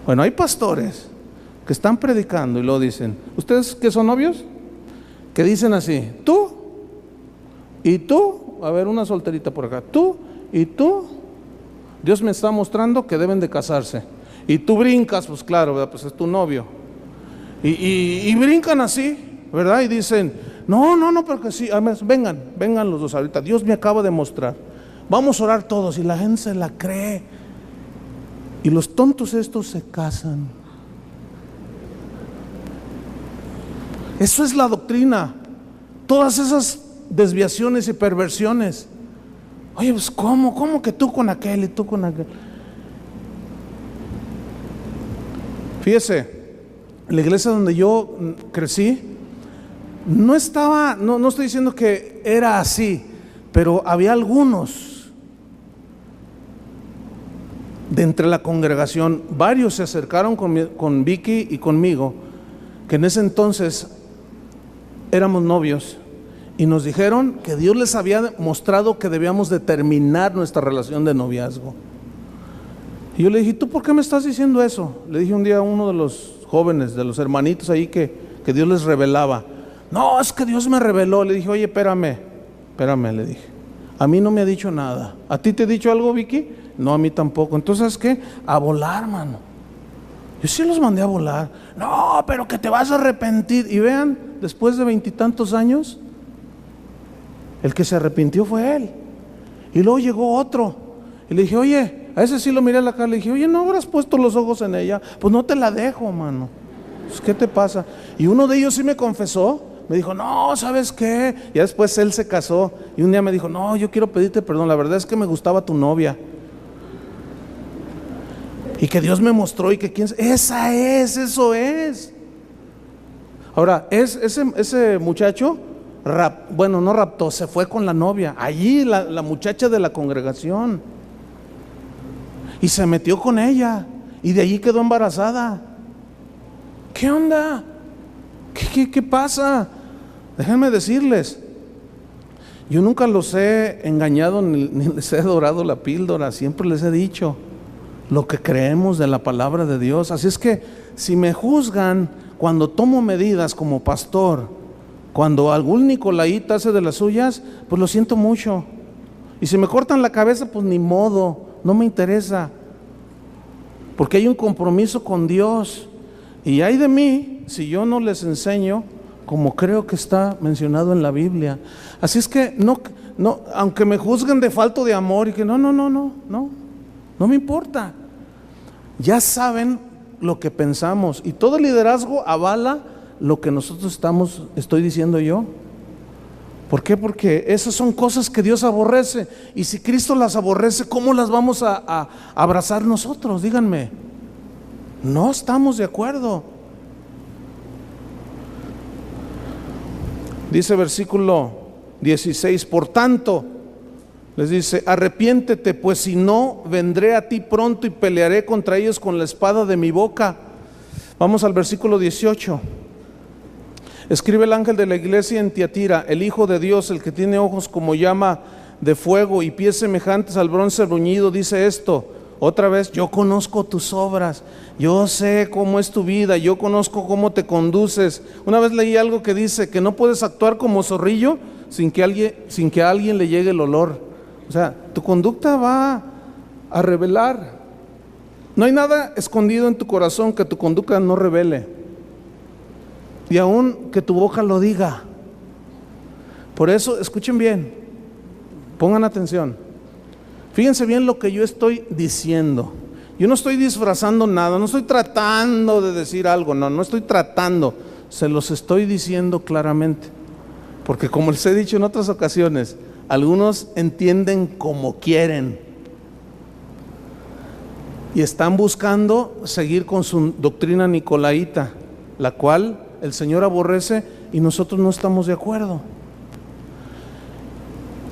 Bueno, hay pastores que están predicando y lo dicen, ¿ustedes que son novios? Que dicen así, tú y tú, a ver, una solterita por acá, tú y tú, Dios me está mostrando que deben de casarse, y tú brincas, pues claro, ¿verdad? Pues es tu novio, y brincan así, ¿verdad? Y dicen, no, pero que sí, además, vengan los dos ahorita, Dios me acaba de mostrar, vamos a orar todos, y la gente se la cree, y los tontos estos se casan. Eso es la doctrina, todas esas desviaciones y perversiones. Oye, pues ¿cómo que tú con aquel y tú con aquel? Fíjese, la iglesia donde yo crecí, no estoy diciendo que era así, pero había algunos de entre la congregación, varios se acercaron con Vicky y conmigo que en ese entonces éramos novios y nos dijeron que Dios les había mostrado que debíamos de terminar nuestra relación de noviazgo. Y yo le dije, ¿tú por qué me estás diciendo eso? Le dije un día a uno de los jóvenes, de los hermanitos ahí que Dios les revelaba. No, es que Dios me reveló. Le dije, oye, espérame, le dije. A mí no me ha dicho nada. ¿A ti te he dicho algo, Vicky? No, a mí tampoco. Entonces, ¿sabes qué? A volar, mano. Yo sí los mandé a volar. No, pero que te vas a arrepentir. Y vean, después de 20 y tantos años, el que se arrepintió fue él. Y luego llegó otro. Y le dije, oye, a ese sí lo miré a la cara. Le dije, oye, ¿no habrás puesto los ojos en ella? Pues no te la dejo, mano. Pues, ¿qué te pasa? Y uno de ellos sí me confesó. Me dijo, no, ¿sabes qué? Y después él se casó. Y un día me dijo, no, yo quiero pedirte perdón. La verdad es que me gustaba tu novia. Y que Dios me mostró y que eso es. Ahora, ese muchacho, no raptó, se fue con la novia. Allí la muchacha de la congregación. Y se metió con ella. Y de allí quedó embarazada. ¿Qué onda? ¿Qué pasa? Déjenme decirles, yo nunca los he engañado ni les he dorado la píldora. Siempre les he dicho lo que creemos de la palabra de Dios. Así es que si me juzgan cuando tomo medidas como pastor, cuando algún nicolaíta hace de las suyas, pues lo siento mucho. Y si me cortan la cabeza, pues ni modo, no me interesa, porque hay un compromiso con Dios. Y ay de mí si yo no les enseño como creo que está mencionado en la Biblia. Así es que no, aunque me juzguen de falto de amor y que no me importa. Ya saben lo que pensamos y todo el liderazgo avala lo que nosotros estoy diciendo yo. ¿Por qué? Porque esas son cosas que Dios aborrece, y si Cristo las aborrece, ¿cómo las vamos a abrazar nosotros? Díganme. No estamos de acuerdo. Dice versículo 16, por tanto, les dice, arrepiéntete, pues si no, vendré a ti pronto y pelearé contra ellos con la espada de mi boca. Vamos al versículo 18. Escribe el ángel de la iglesia en Tiatira, el Hijo de Dios, el que tiene ojos como llama de fuego y pies semejantes al bronce bruñido, dice esto. Otra vez, yo conozco tus obras, yo sé cómo es tu vida, yo conozco cómo te conduces. Una vez leí algo que dice que no puedes actuar como zorrillo sin que a alguien le llegue el olor. O sea, tu conducta va a revelar. No hay nada escondido en tu corazón que tu conducta no revele, y aún que tu boca lo diga. Por eso, escuchen bien, pongan atención. Fíjense bien lo que yo estoy diciendo. Yo no estoy disfrazando nada, no estoy tratando de decir algo, no estoy tratando, se los estoy diciendo claramente. Porque como les he dicho en otras ocasiones, algunos entienden como quieren y están buscando seguir con su doctrina nicolaíta, la cual el Señor aborrece y nosotros no estamos de acuerdo.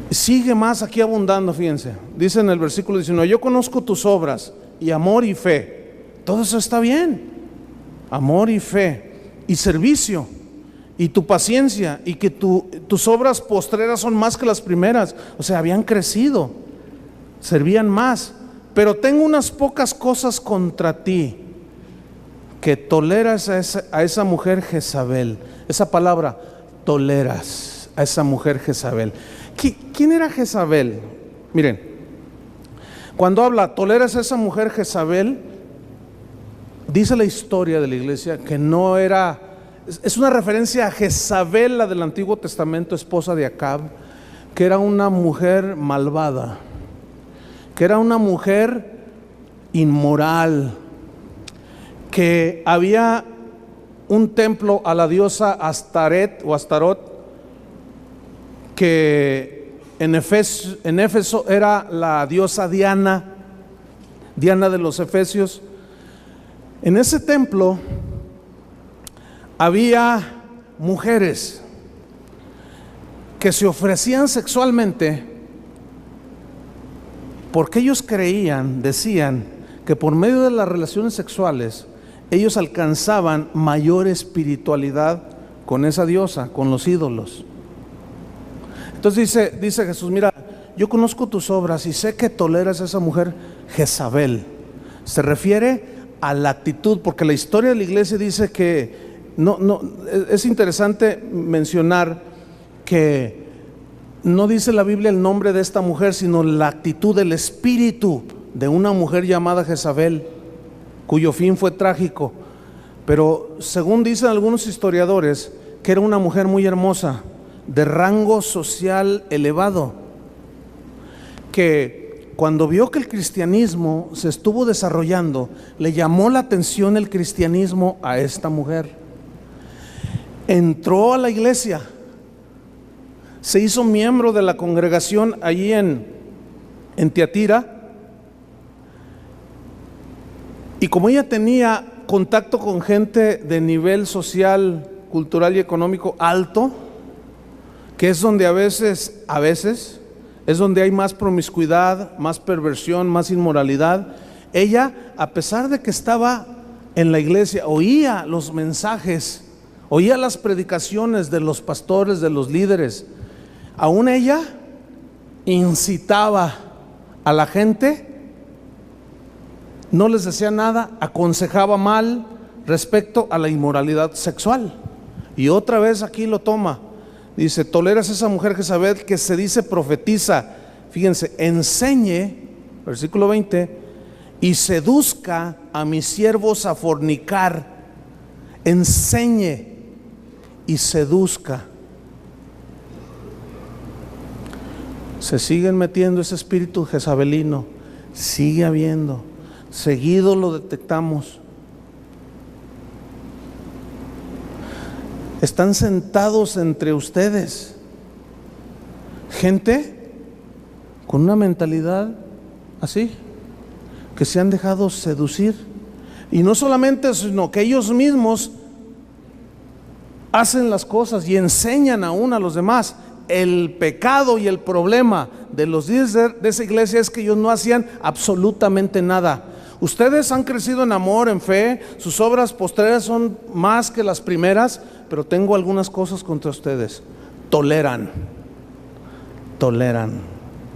Sigue más aquí abundando, fíjense. Dice en el versículo 19, yo conozco tus obras y amor y fe. Todo eso está bien. Amor y fe y servicio y tu paciencia, y que tus obras postreras son más que las primeras. O sea, habían crecido, servían más. Pero tengo unas pocas cosas contra ti, que toleras a esa mujer Jezabel. Esa palabra, toleras a esa mujer Jezabel. ¿Quién era Jezabel? Miren, cuando habla, toleras a esa mujer Jezabel, dice la historia de la iglesia que no era, es una referencia a Jezabel, la del Antiguo Testamento, esposa de Acab, que era una mujer malvada, que era una mujer inmoral, que había un templo a la diosa Astaret o Astarot, que en Éfeso era la diosa Diana de los Efesios. En ese templo había mujeres que se ofrecían sexualmente, porque ellos decían que por medio de las relaciones sexuales, ellos alcanzaban mayor espiritualidad con esa diosa, con los ídolos. Entonces dice Jesús: mira, yo conozco tus obras y sé que toleras a esa mujer Jezabel. Se refiere a la actitud, porque la historia de la iglesia dice que es interesante mencionar que no dice la Biblia el nombre de esta mujer, sino la actitud del espíritu de una mujer llamada Jezabel, cuyo fin fue trágico. Pero según dicen algunos historiadores, que era una mujer muy hermosa, de rango social elevado, que cuando vio que el cristianismo se estuvo desarrollando, le llamó la atención el cristianismo a esta mujer. Entró a la iglesia, se hizo miembro de la congregación allí en Tiatira, y como ella tenía contacto con gente de nivel social, cultural y económico alto, que es donde a veces es donde hay más promiscuidad, más perversión, más inmoralidad, ella, a pesar de que estaba en la iglesia, oía los mensajes, oía las predicaciones de los pastores, de los líderes, aún ella incitaba a la gente, no les decía nada, aconsejaba mal respecto a la inmoralidad sexual. Y otra vez aquí lo toma, dice: toleras a esa mujer Jezabel, que se dice profetiza, fíjense, enseñe, versículo 20, y seduzca a mis siervos a fornicar. Enseñe y seduzca. Se siguen metiendo ese espíritu jezabelino, sigue habiendo, seguido lo detectamos. Están sentados entre ustedes gente con una mentalidad así, que se han dejado seducir, y no solamente, sino que ellos mismos hacen las cosas y enseñan aún a los demás. El pecado y el problema de los líderes de esa iglesia es que ellos no hacían absolutamente nada. Ustedes han crecido en amor, en fe, sus obras postreras son más que las primeras, pero tengo algunas cosas contra ustedes: toleran.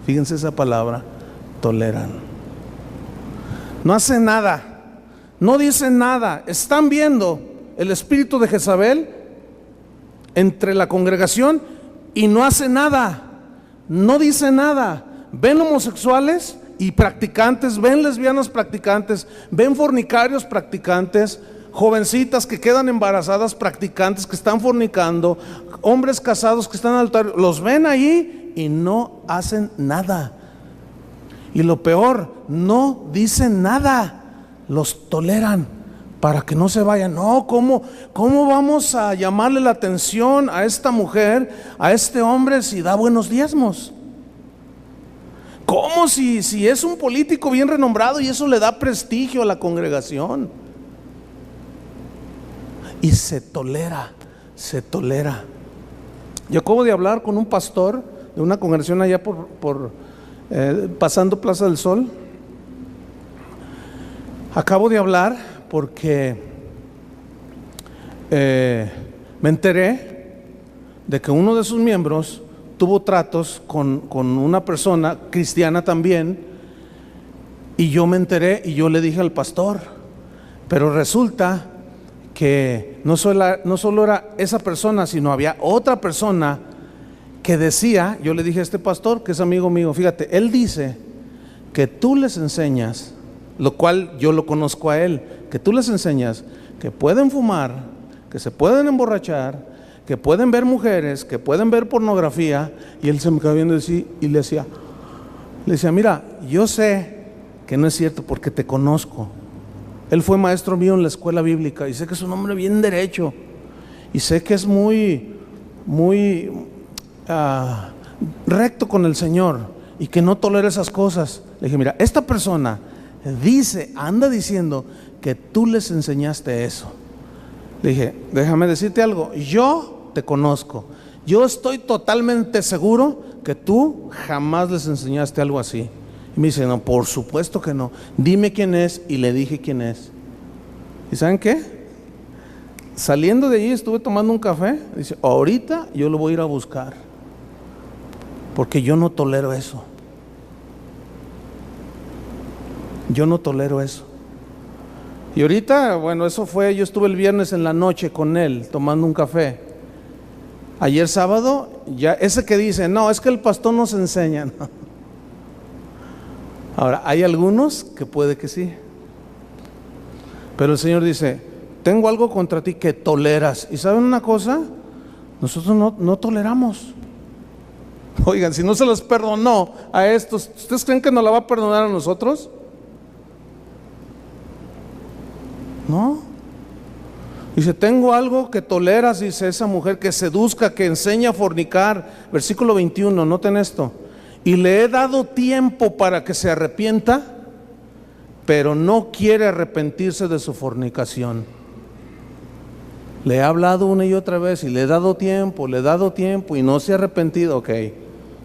Fíjense esa palabra, toleran. No hacen nada, no dicen nada. Están viendo el espíritu de Jezabel entre la congregación y no hace nada, no dice nada. Ven homosexuales y practicantes, ven lesbianas practicantes, ven fornicarios practicantes, jovencitas que quedan embarazadas practicantes, que están fornicando, hombres casados que están al altar, los ven ahí y no hacen nada. Y lo peor, no dicen nada, los toleran para que no se vayan. No, ¿cómo vamos a llamarle la atención a esta mujer, a este hombre, si da buenos diezmos? ¿Cómo si es un político bien renombrado y eso le da prestigio a la congregación? Y se tolera. Yo acabo de hablar con un pastor de una congregación allá pasando Plaza del Sol. Acabo de hablar porque me enteré de que uno de sus miembros tuvo tratos con una persona cristiana también, y yo me enteré y yo le dije al pastor, pero resulta que no solo era esa persona, sino había otra persona que decía, yo le dije a este pastor que es amigo mío, fíjate, él dice que tú les enseñas, lo cual yo lo conozco a él, que tú les enseñas que pueden fumar, que se pueden emborrachar, que pueden ver mujeres, que pueden ver pornografía. Y él se me quedó viendo así y le decía, mira, yo sé que no es cierto porque te conozco. Él fue maestro mío en la escuela bíblica y sé que es un hombre bien derecho y sé que es muy recto con el Señor y que no tolera esas cosas. Le dije, mira, esta persona anda diciendo que tú les enseñaste eso. Le dije, déjame decirte algo, yo te conozco, yo estoy totalmente seguro que tú jamás les enseñaste algo así. Y me dice, no, por supuesto que no, dime quién es. Y le dije quién es. ¿Y saben qué? Saliendo de allí estuve tomando un café. Dice, ahorita yo lo voy a ir a buscar, porque yo no tolero eso. Yo no tolero eso. Y ahorita, bueno, eso fue, yo estuve el viernes en la noche con él tomando un café. Ayer sábado, ya ese que dice, no, es que el pastor nos enseña. No. Ahora, hay algunos que puede que sí. Pero el Señor dice, tengo algo contra ti que toleras. ¿Y saben una cosa? Nosotros no toleramos. Oigan, si no se les perdonó a estos, ¿ustedes creen que nos la va a perdonar a nosotros? No. Dice, tengo algo que toleras, dice esa mujer, que seduzca, que enseña a fornicar. Versículo 21, noten esto. Y le he dado tiempo para que se arrepienta, pero no quiere arrepentirse de su fornicación. Le he hablado una y otra vez y le he dado tiempo y no se ha arrepentido. Ok,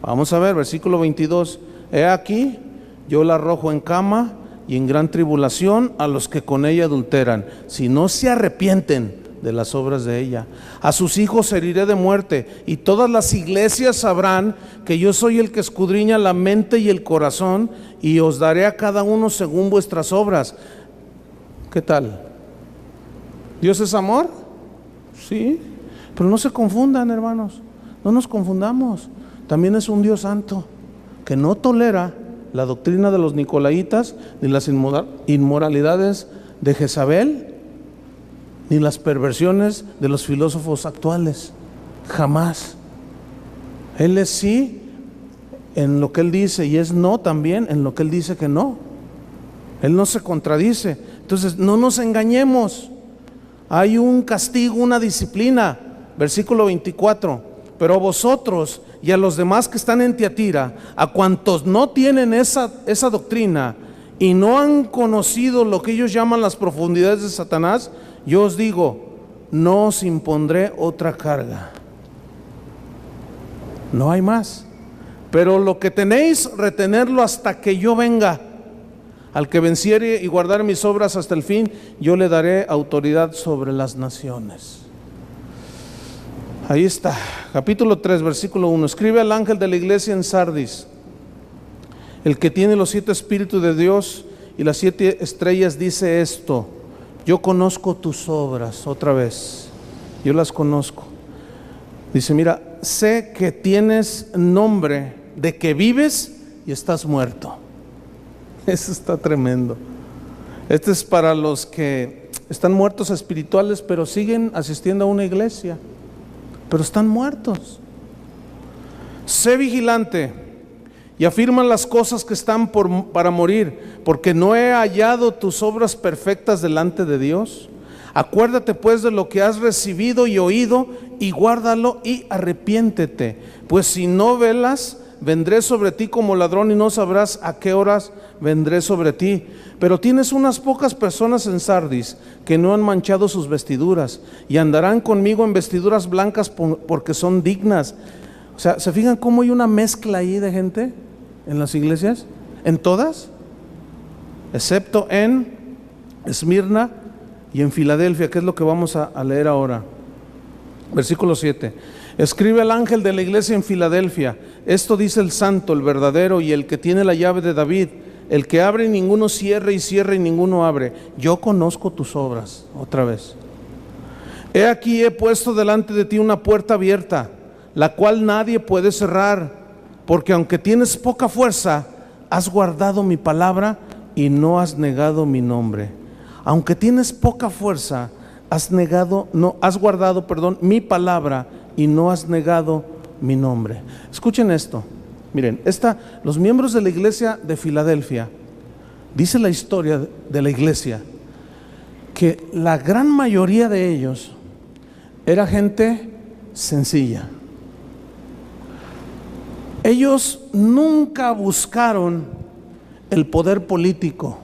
vamos a ver, versículo 22. He aquí, yo la arrojo en cama y en gran tribulación a los que con ella adulteran, si no se arrepienten de las obras de ella. A sus hijos heriré de muerte, y todas las iglesias sabrán que yo soy el que escudriña la mente y el corazón, y os daré a cada uno según vuestras obras. ¿Qué tal? ¿Dios es amor? Sí, pero no se confundan, hermanos, no nos confundamos. También es un Dios santo que no tolera la doctrina de los nicolaitas, ni las inmoralidades de Jezabel, ni las perversiones de los filósofos actuales. Jamás. Él es sí en lo que él dice y es no también en lo que él dice que no. Él no se contradice. Entonces no nos engañemos. Hay un castigo, una disciplina. Versículo 24. Pero a vosotros y a los demás que están en Tiatira, a cuantos no tienen esa doctrina y no han conocido lo que ellos llaman las profundidades de Satanás, yo os digo, no os impondré otra carga. No hay más. Pero lo que tenéis, retenerlo hasta que yo venga. Al que venciere y guardare mis obras hasta el fin, yo le daré autoridad sobre las naciones. Ahí está, capítulo 3, versículo 1. Escribe al ángel de la iglesia en Sardis, el que tiene los 7 espíritus de Dios y las 7 estrellas, dice esto: yo conozco tus obras. Otra vez, yo las conozco. Dice, mira, sé que tienes nombre de que vives y estás muerto. Eso está tremendo. Este es para los que están muertos espirituales, pero siguen asistiendo a una iglesia, pero están muertos. Sé vigilante y afirma las cosas que están para morir, porque no he hallado tus obras perfectas delante de Dios. Acuérdate pues de lo que has recibido y oído, y guárdalo y arrepiéntete. Pues si no velas, vendré sobre ti como ladrón, y no sabrás a qué horas vendré sobre ti. Pero tienes unas pocas personas en Sardis que no han manchado sus vestiduras, y andarán conmigo en vestiduras blancas porque son dignas. O sea, ¿se fijan cómo hay una mezcla ahí de gente en las iglesias? En todas, excepto en Esmirna y en Filadelfia, que es lo que vamos a leer ahora. Versículo 7. Escribe al ángel de la iglesia en Filadelfia: esto dice el santo, el verdadero, y el que tiene la llave de David, el que abre y ninguno cierra, y cierra y ninguno abre. Yo conozco tus obras. Otra vez. He aquí, he puesto delante de ti una puerta abierta, la cual nadie puede cerrar, porque aunque tienes poca fuerza, has guardado mi palabra y no has negado mi nombre. Aunque tienes poca fuerza, has guardado mi palabra y no has negado mi nombre. Escuchen esto. Miren, los miembros de la iglesia de Filadelfia, dice la historia de la iglesia, que la gran mayoría de ellos era gente sencilla. Ellos nunca buscaron el poder político,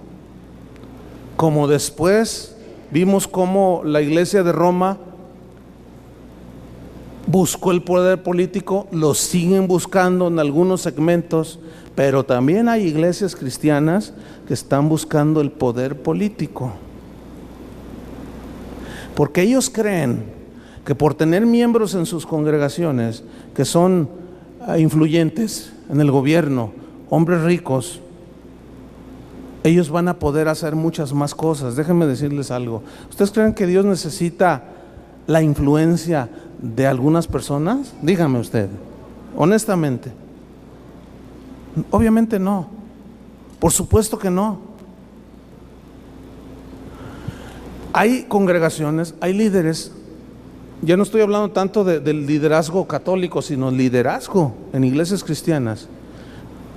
como después vimos cómo la iglesia de Roma buscó el poder político, lo siguen buscando en algunos segmentos, pero también hay iglesias cristianas que están buscando el poder político. porque ellos creen que por tener miembros en sus congregaciones que son influyentes en el gobierno, hombres ricos, ellos van a poder hacer muchas más cosas. Déjenme decirles algo. ¿Ustedes creen que Dios necesita la influencia de algunas personas? Dígame usted, honestamente. Obviamente no. Por supuesto que no. Hay congregaciones, hay líderes. Ya no estoy hablando tanto del liderazgo católico, sino liderazgo en iglesias cristianas,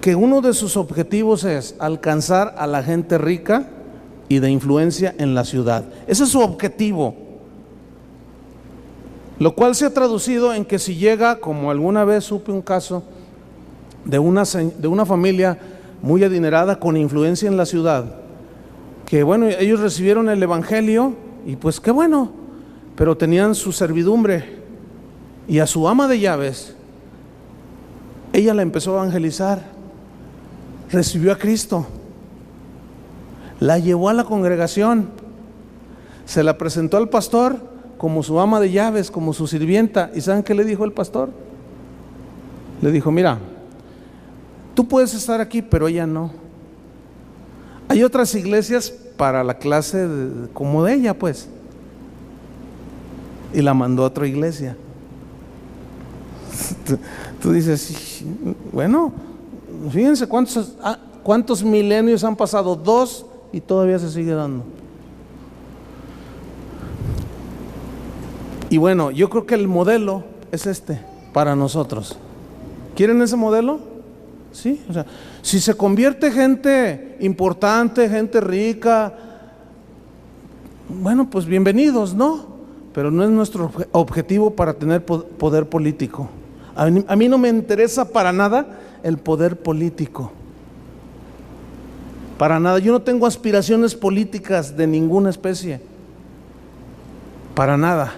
que uno de sus objetivos es alcanzar a la gente rica y de influencia en la ciudad. Ese es su objetivo. Lo cual se ha traducido en que si llega, como alguna vez supe un caso de una familia muy adinerada con influencia en la ciudad, que bueno, ellos recibieron el evangelio y pues qué bueno, pero tenían su servidumbre y a su ama de llaves, ella la empezó a evangelizar, recibió a Cristo, la llevó a la congregación, se la presentó al pastor como su ama de llaves, como su sirvienta. ¿Y saben qué le dijo el pastor? Le dijo: mira, tú puedes estar aquí, pero ella no. Hay otras iglesias para la clase como de ella, pues. Y la mandó a otra iglesia. Tú dices, bueno, fíjense cuántos milenios han pasado, 2, y todavía se sigue dando. Y bueno, yo creo que el modelo es este para nosotros. ¿Quieren ese modelo? Sí, o sea, si se convierte gente importante, gente rica, bueno, pues bienvenidos, ¿no? Pero no es nuestro objetivo para tener poder político. A mí no me interesa para nada el poder político. Para nada. Yo no tengo aspiraciones políticas de ninguna especie. Para nada.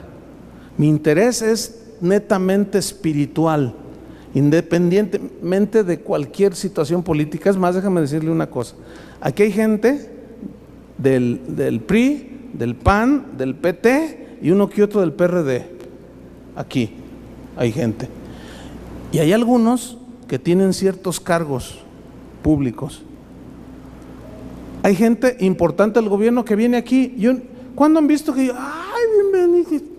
Mi interés es netamente espiritual, independientemente de cualquier situación política. Es más, déjame decirle una cosa. Aquí hay gente del PRI, del PAN, del PT y uno que otro del PRD. Aquí hay gente. Y hay algunos que tienen ciertos cargos públicos. Hay gente importante del gobierno que viene aquí. ¿Cuándo han visto que ay, bienvenido?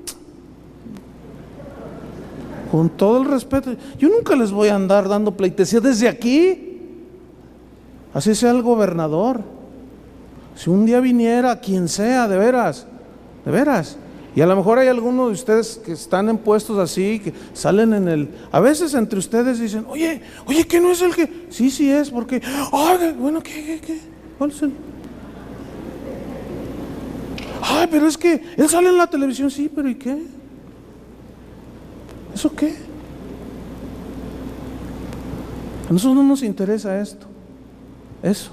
Con todo el respeto, yo nunca les voy a andar dando pleitesía desde aquí. Así sea el gobernador. Si un día viniera quien sea, de veras, y a lo mejor hay algunos de ustedes que están en puestos así, que salen a veces entre ustedes dicen, oye, que no es el que, sí es, porque, ay, bueno, ¿qué? ¿Cuál es el? Ay, pero es que él sale en la televisión, sí, pero ¿y qué? ¿Eso qué? A nosotros no nos interesa esto. Eso.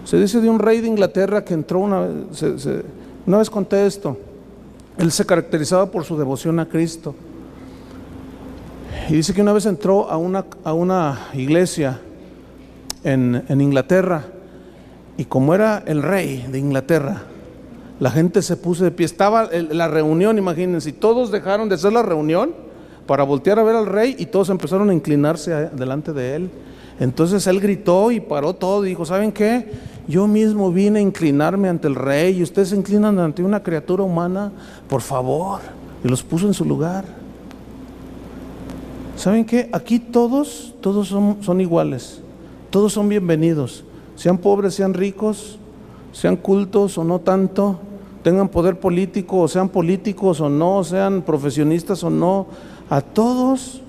Se dice de un rey de Inglaterra que entró una vez conté esto. Él se caracterizaba por su devoción a Cristo. Y dice que una vez entró a una iglesia en Inglaterra, y como era el rey de Inglaterra, la gente se puso de pie. Estaba la reunión, imagínense, y todos dejaron de hacer la reunión para voltear a ver al rey, y todos empezaron a inclinarse delante de él. Entonces él gritó y paró todo y dijo: ¿saben qué? Yo mismo vine a inclinarme ante el rey y ustedes se inclinan ante una criatura humana, por favor. Y los puso en su lugar. ¿Saben qué? Aquí todos son iguales, todos son bienvenidos, sean pobres, sean ricos, sean cultos o no tanto, tengan poder político o sean políticos o no, sean profesionistas o no. A todos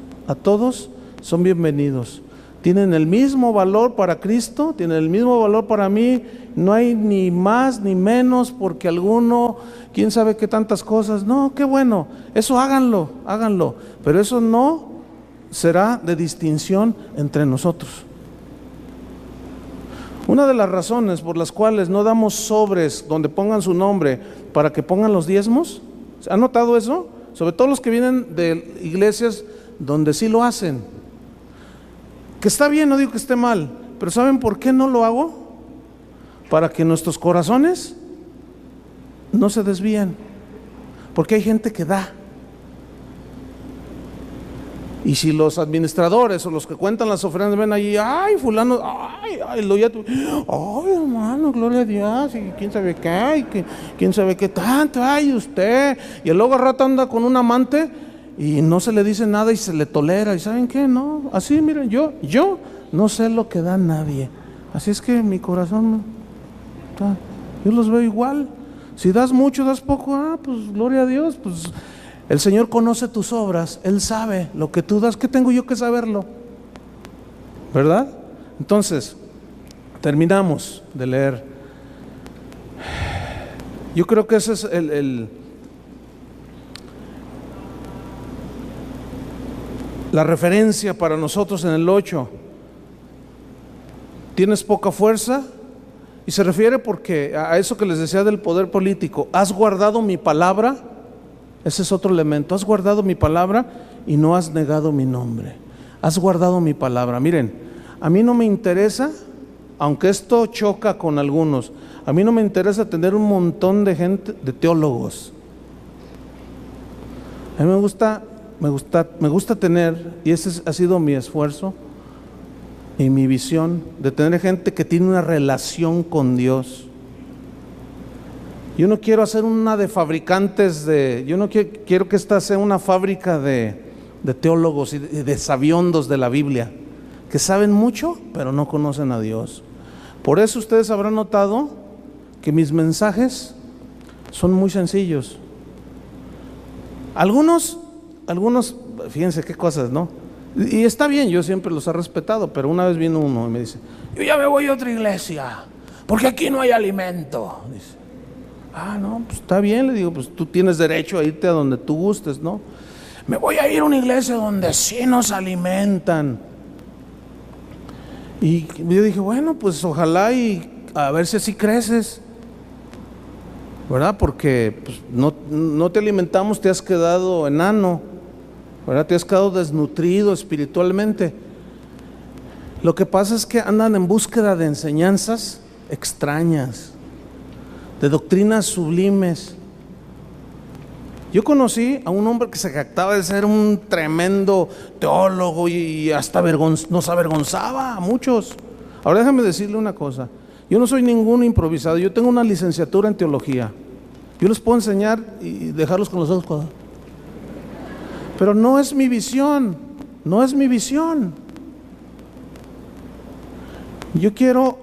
son bienvenidos. Tienen el mismo valor para Cristo, tienen el mismo valor para mí. No hay ni más ni menos porque alguno, quién sabe qué tantas cosas. No, qué bueno, eso háganlo. Pero eso no será de distinción entre nosotros. Una de las razones por las cuales no damos sobres donde pongan su nombre para que pongan los diezmos, ¿han notado eso? Sobre todo los que vienen de iglesias donde sí lo hacen. Que está bien, no digo que esté mal, pero ¿saben por qué no lo hago? Para que nuestros corazones no se desvíen. Porque hay gente que da. Y si los administradores o los que cuentan las ofrendas ven allí, ay, fulano, ay, hermano, gloria a Dios, y quién sabe qué, y quién sabe qué tanto, ay, usted. Y luego al rato anda con un amante y no se le dice nada y se le tolera. ¿Y saben qué? No, así, miren, yo no sé lo que da nadie. Así es que mi corazón, yo los veo igual. Si das mucho, das poco, pues gloria a Dios, pues el Señor conoce tus obras, Él sabe lo que tú das. ¿Qué tengo yo que saberlo? ¿Verdad? Entonces, terminamos de leer. Yo creo que ese es la referencia para nosotros en el 8. ¿Tienes poca fuerza? Y se refiere porque a eso que les decía del poder político. ¿Has guardado mi palabra? Ese es otro elemento. Has guardado mi palabra y no has negado mi nombre. Has guardado mi palabra. Miren, a mí no me interesa, aunque esto choca con algunos, a mí no me interesa tener un montón de gente, de teólogos. A mí me gusta tener, y ese ha sido mi esfuerzo y mi visión, de tener gente que tiene una relación con Dios. Yo no quiero hacer una de fabricantes yo no quiero que esta sea una fábrica de teólogos y de sabiondos de la Biblia, que saben mucho, pero no conocen a Dios. Por eso ustedes habrán notado que mis mensajes son muy sencillos. Algunos, fíjense qué cosas, ¿no? Y está bien, yo siempre los he respetado, pero una vez vino uno y me dice, yo ya me voy a otra iglesia, porque aquí no hay alimento. Dice, no, pues está bien, le digo, pues tú tienes derecho a irte a donde tú gustes, ¿no? Me voy a ir a una iglesia donde sí nos alimentan. Y yo dije, bueno, pues ojalá y a ver si así creces, ¿verdad? Porque pues, no te alimentamos, te has quedado enano, ¿verdad? Te has quedado desnutrido espiritualmente. Lo que pasa es que andan en búsqueda de enseñanzas extrañas, de doctrinas sublimes. Yo conocí a un hombre que se jactaba de ser un tremendo teólogo y hasta nos avergonzaba a muchos. Ahora déjame decirle una cosa, yo no soy ningún improvisado, yo tengo una licenciatura en teología. Yo les puedo enseñar y dejarlos con los ojos cuadrados. Pero no es mi visión, no es mi visión. Yo quiero,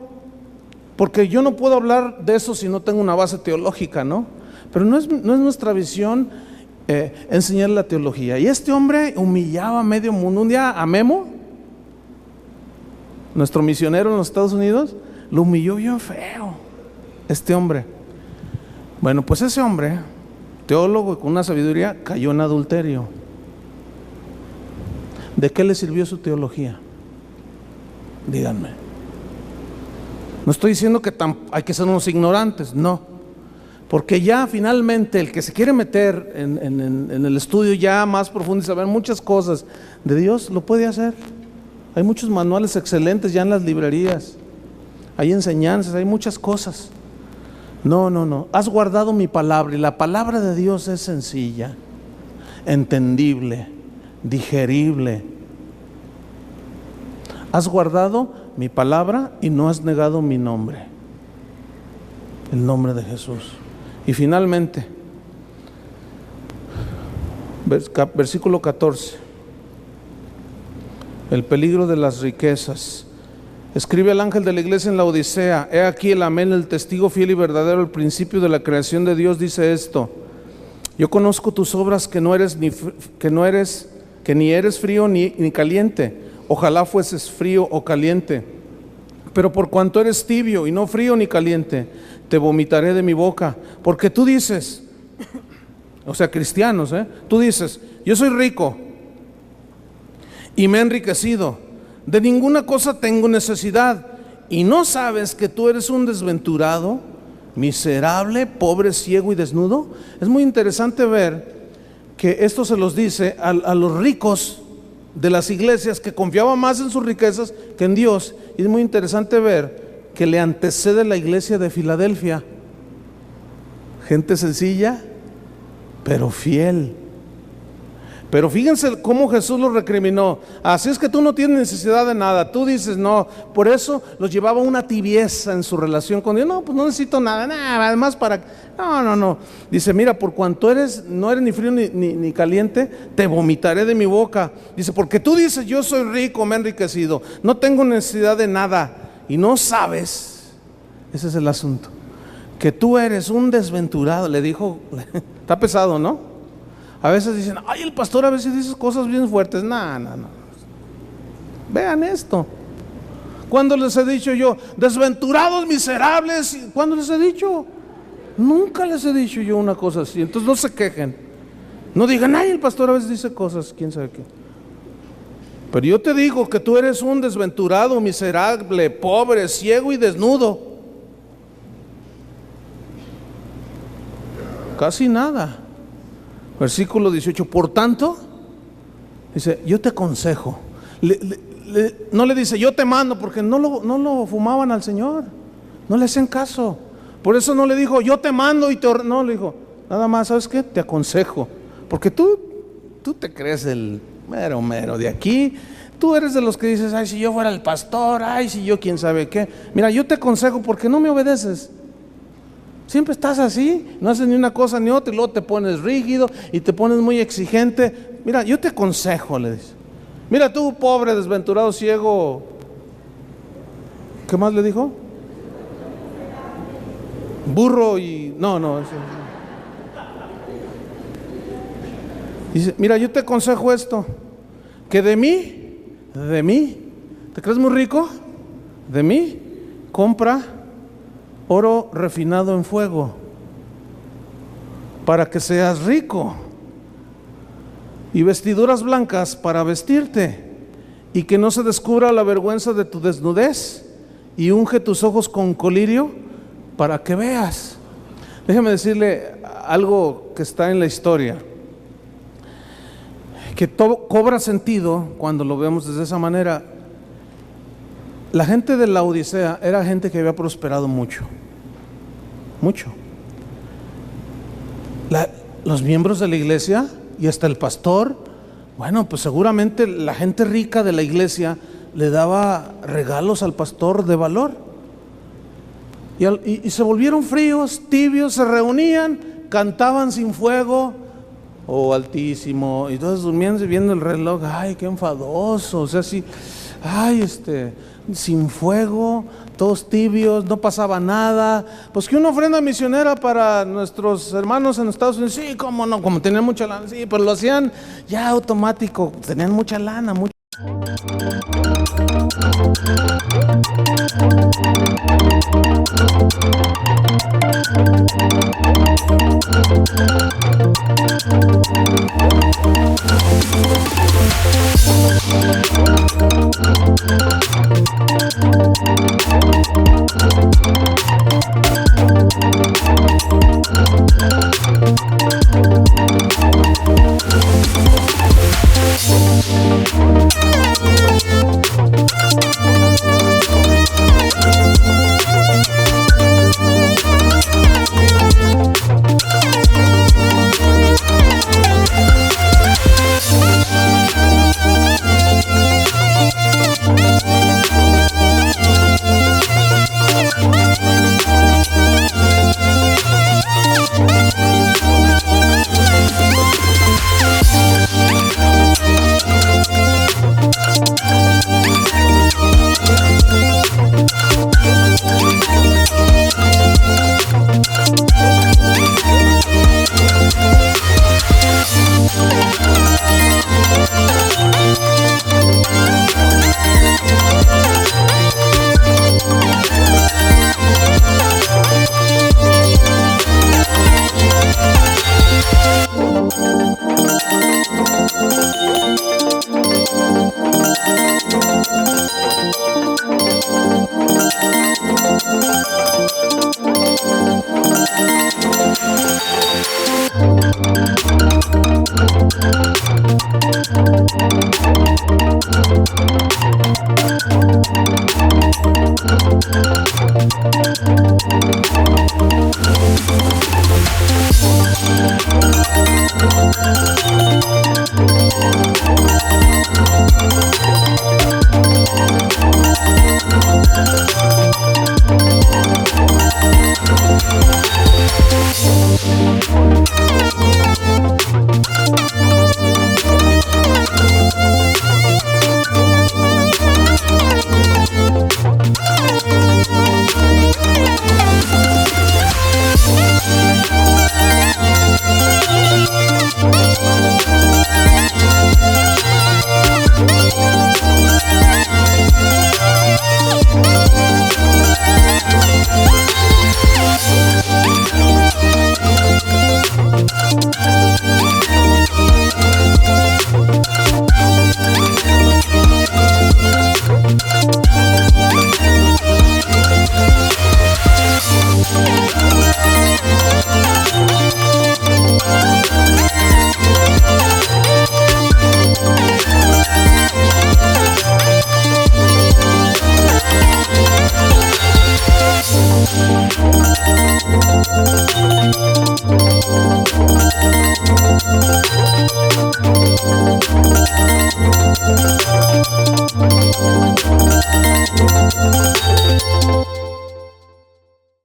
porque yo no puedo hablar de eso si no tengo una base teológica, ¿no? Pero no es nuestra visión enseñar la teología. Y este hombre humillaba a medio mundo. Un día a Memo, nuestro misionero en los Estados Unidos, lo humilló bien feo, este hombre. Bueno, pues ese hombre, teólogo y con una sabiduría, cayó en adulterio. ¿De qué le sirvió su teología? Díganme. No estoy diciendo que hay que ser unos ignorantes, no. Porque ya finalmente el que se quiere meter en el estudio ya más profundo y saber muchas cosas de Dios, lo puede hacer. Hay muchos manuales excelentes ya en las librerías. Hay enseñanzas, hay muchas cosas. No. Has guardado mi palabra, y la palabra de Dios es sencilla, entendible, digerible. Has guardado mi palabra y no has negado mi nombre, el nombre de Jesús. Y finalmente, versículo 14, el peligro de las riquezas. Escribe al ángel de la iglesia en la Odisea: he aquí el amén, el testigo fiel y verdadero, el principio de la creación de Dios, dice esto: yo conozco tus obras, que ni eres frío ni caliente. Ojalá fueses frío o caliente. Pero por cuanto eres tibio y no frío ni caliente, te vomitaré de mi boca. Porque tú dices, o sea, cristianos, tú dices, yo soy rico y me he enriquecido, de ninguna cosa tengo necesidad, y no sabes que tú eres un desventurado, miserable, pobre, ciego y desnudo. Es muy interesante ver que esto se los dice a los ricos de las iglesias que confiaban más en sus riquezas que en Dios. Y es muy interesante ver que le antecede la iglesia de Filadelfia, gente sencilla pero fiel. Pero fíjense cómo Jesús los recriminó. Así es que tú no tienes necesidad de nada. Tú dices no. Por eso los llevaba una tibieza en su relación con Dios. No, pues no necesito nada. Nada, además para... No. Dice, mira, por cuanto no eres ni frío ni caliente, te vomitaré de mi boca. Dice, porque tú dices, yo soy rico, me he enriquecido, no tengo necesidad de nada. Y no sabes, ese es el asunto, que tú eres un desventurado. Le dijo, está pesado, ¿no? A veces dicen, ay, el pastor a veces dice cosas bien fuertes. No. Vean esto. ¿Cuándo les he dicho yo, desventurados, miserables? ¿Cuándo les he dicho? Nunca les he dicho yo una cosa así. Entonces no se quejen. No digan, ay, el pastor a veces dice cosas, quién sabe qué. Pero yo te digo que tú eres un desventurado, miserable, pobre, ciego y desnudo. Casi nada. Versículo 18, por tanto, dice, yo te aconsejo. No le dice, yo te mando, porque no lo fumaban al Señor. No le hacen caso. Por eso no le dijo, yo te mando y no, le dijo, nada más, ¿sabes qué? Te aconsejo. Porque tú te crees el mero de aquí. Tú eres de los que dices, ay, si yo fuera el pastor, ay, si yo quién sabe qué. Mira, yo te aconsejo porque no me obedeces. Siempre estás así, no haces ni una cosa ni otra y luego te pones rígido y te pones muy exigente. Mira, yo te aconsejo, le dice. Mira tú, pobre, desventurado, ciego. ¿Qué más le dijo? Burro y... No. Eso. Dice, mira, yo te aconsejo esto, que de mí, ¿te crees muy rico? De mí, compra oro refinado en fuego, para que seas rico, y vestiduras blancas para vestirte, y que no se descubra la vergüenza de tu desnudez, y unge tus ojos con colirio para que veas. Déjeme decirle algo que está en la historia, que todo cobra sentido cuando lo vemos desde esa manera. La gente de la Odisea era gente que había prosperado mucho. Los miembros de la iglesia y hasta el pastor, bueno, pues seguramente la gente rica de la iglesia le daba regalos al pastor de valor. Y se volvieron fríos, tibios, se reunían, cantaban sin fuego, altísimo, y todos durmiendo y viendo el reloj. Ay, qué enfadoso, o sea, sí, ay, sin fuego, todos tibios, no pasaba nada. Pues que una ofrenda misionera para nuestros hermanos en Estados Unidos, sí, cómo no, como tenían mucha lana, sí, pero lo hacían ya automático, tenían mucha lana, mucho.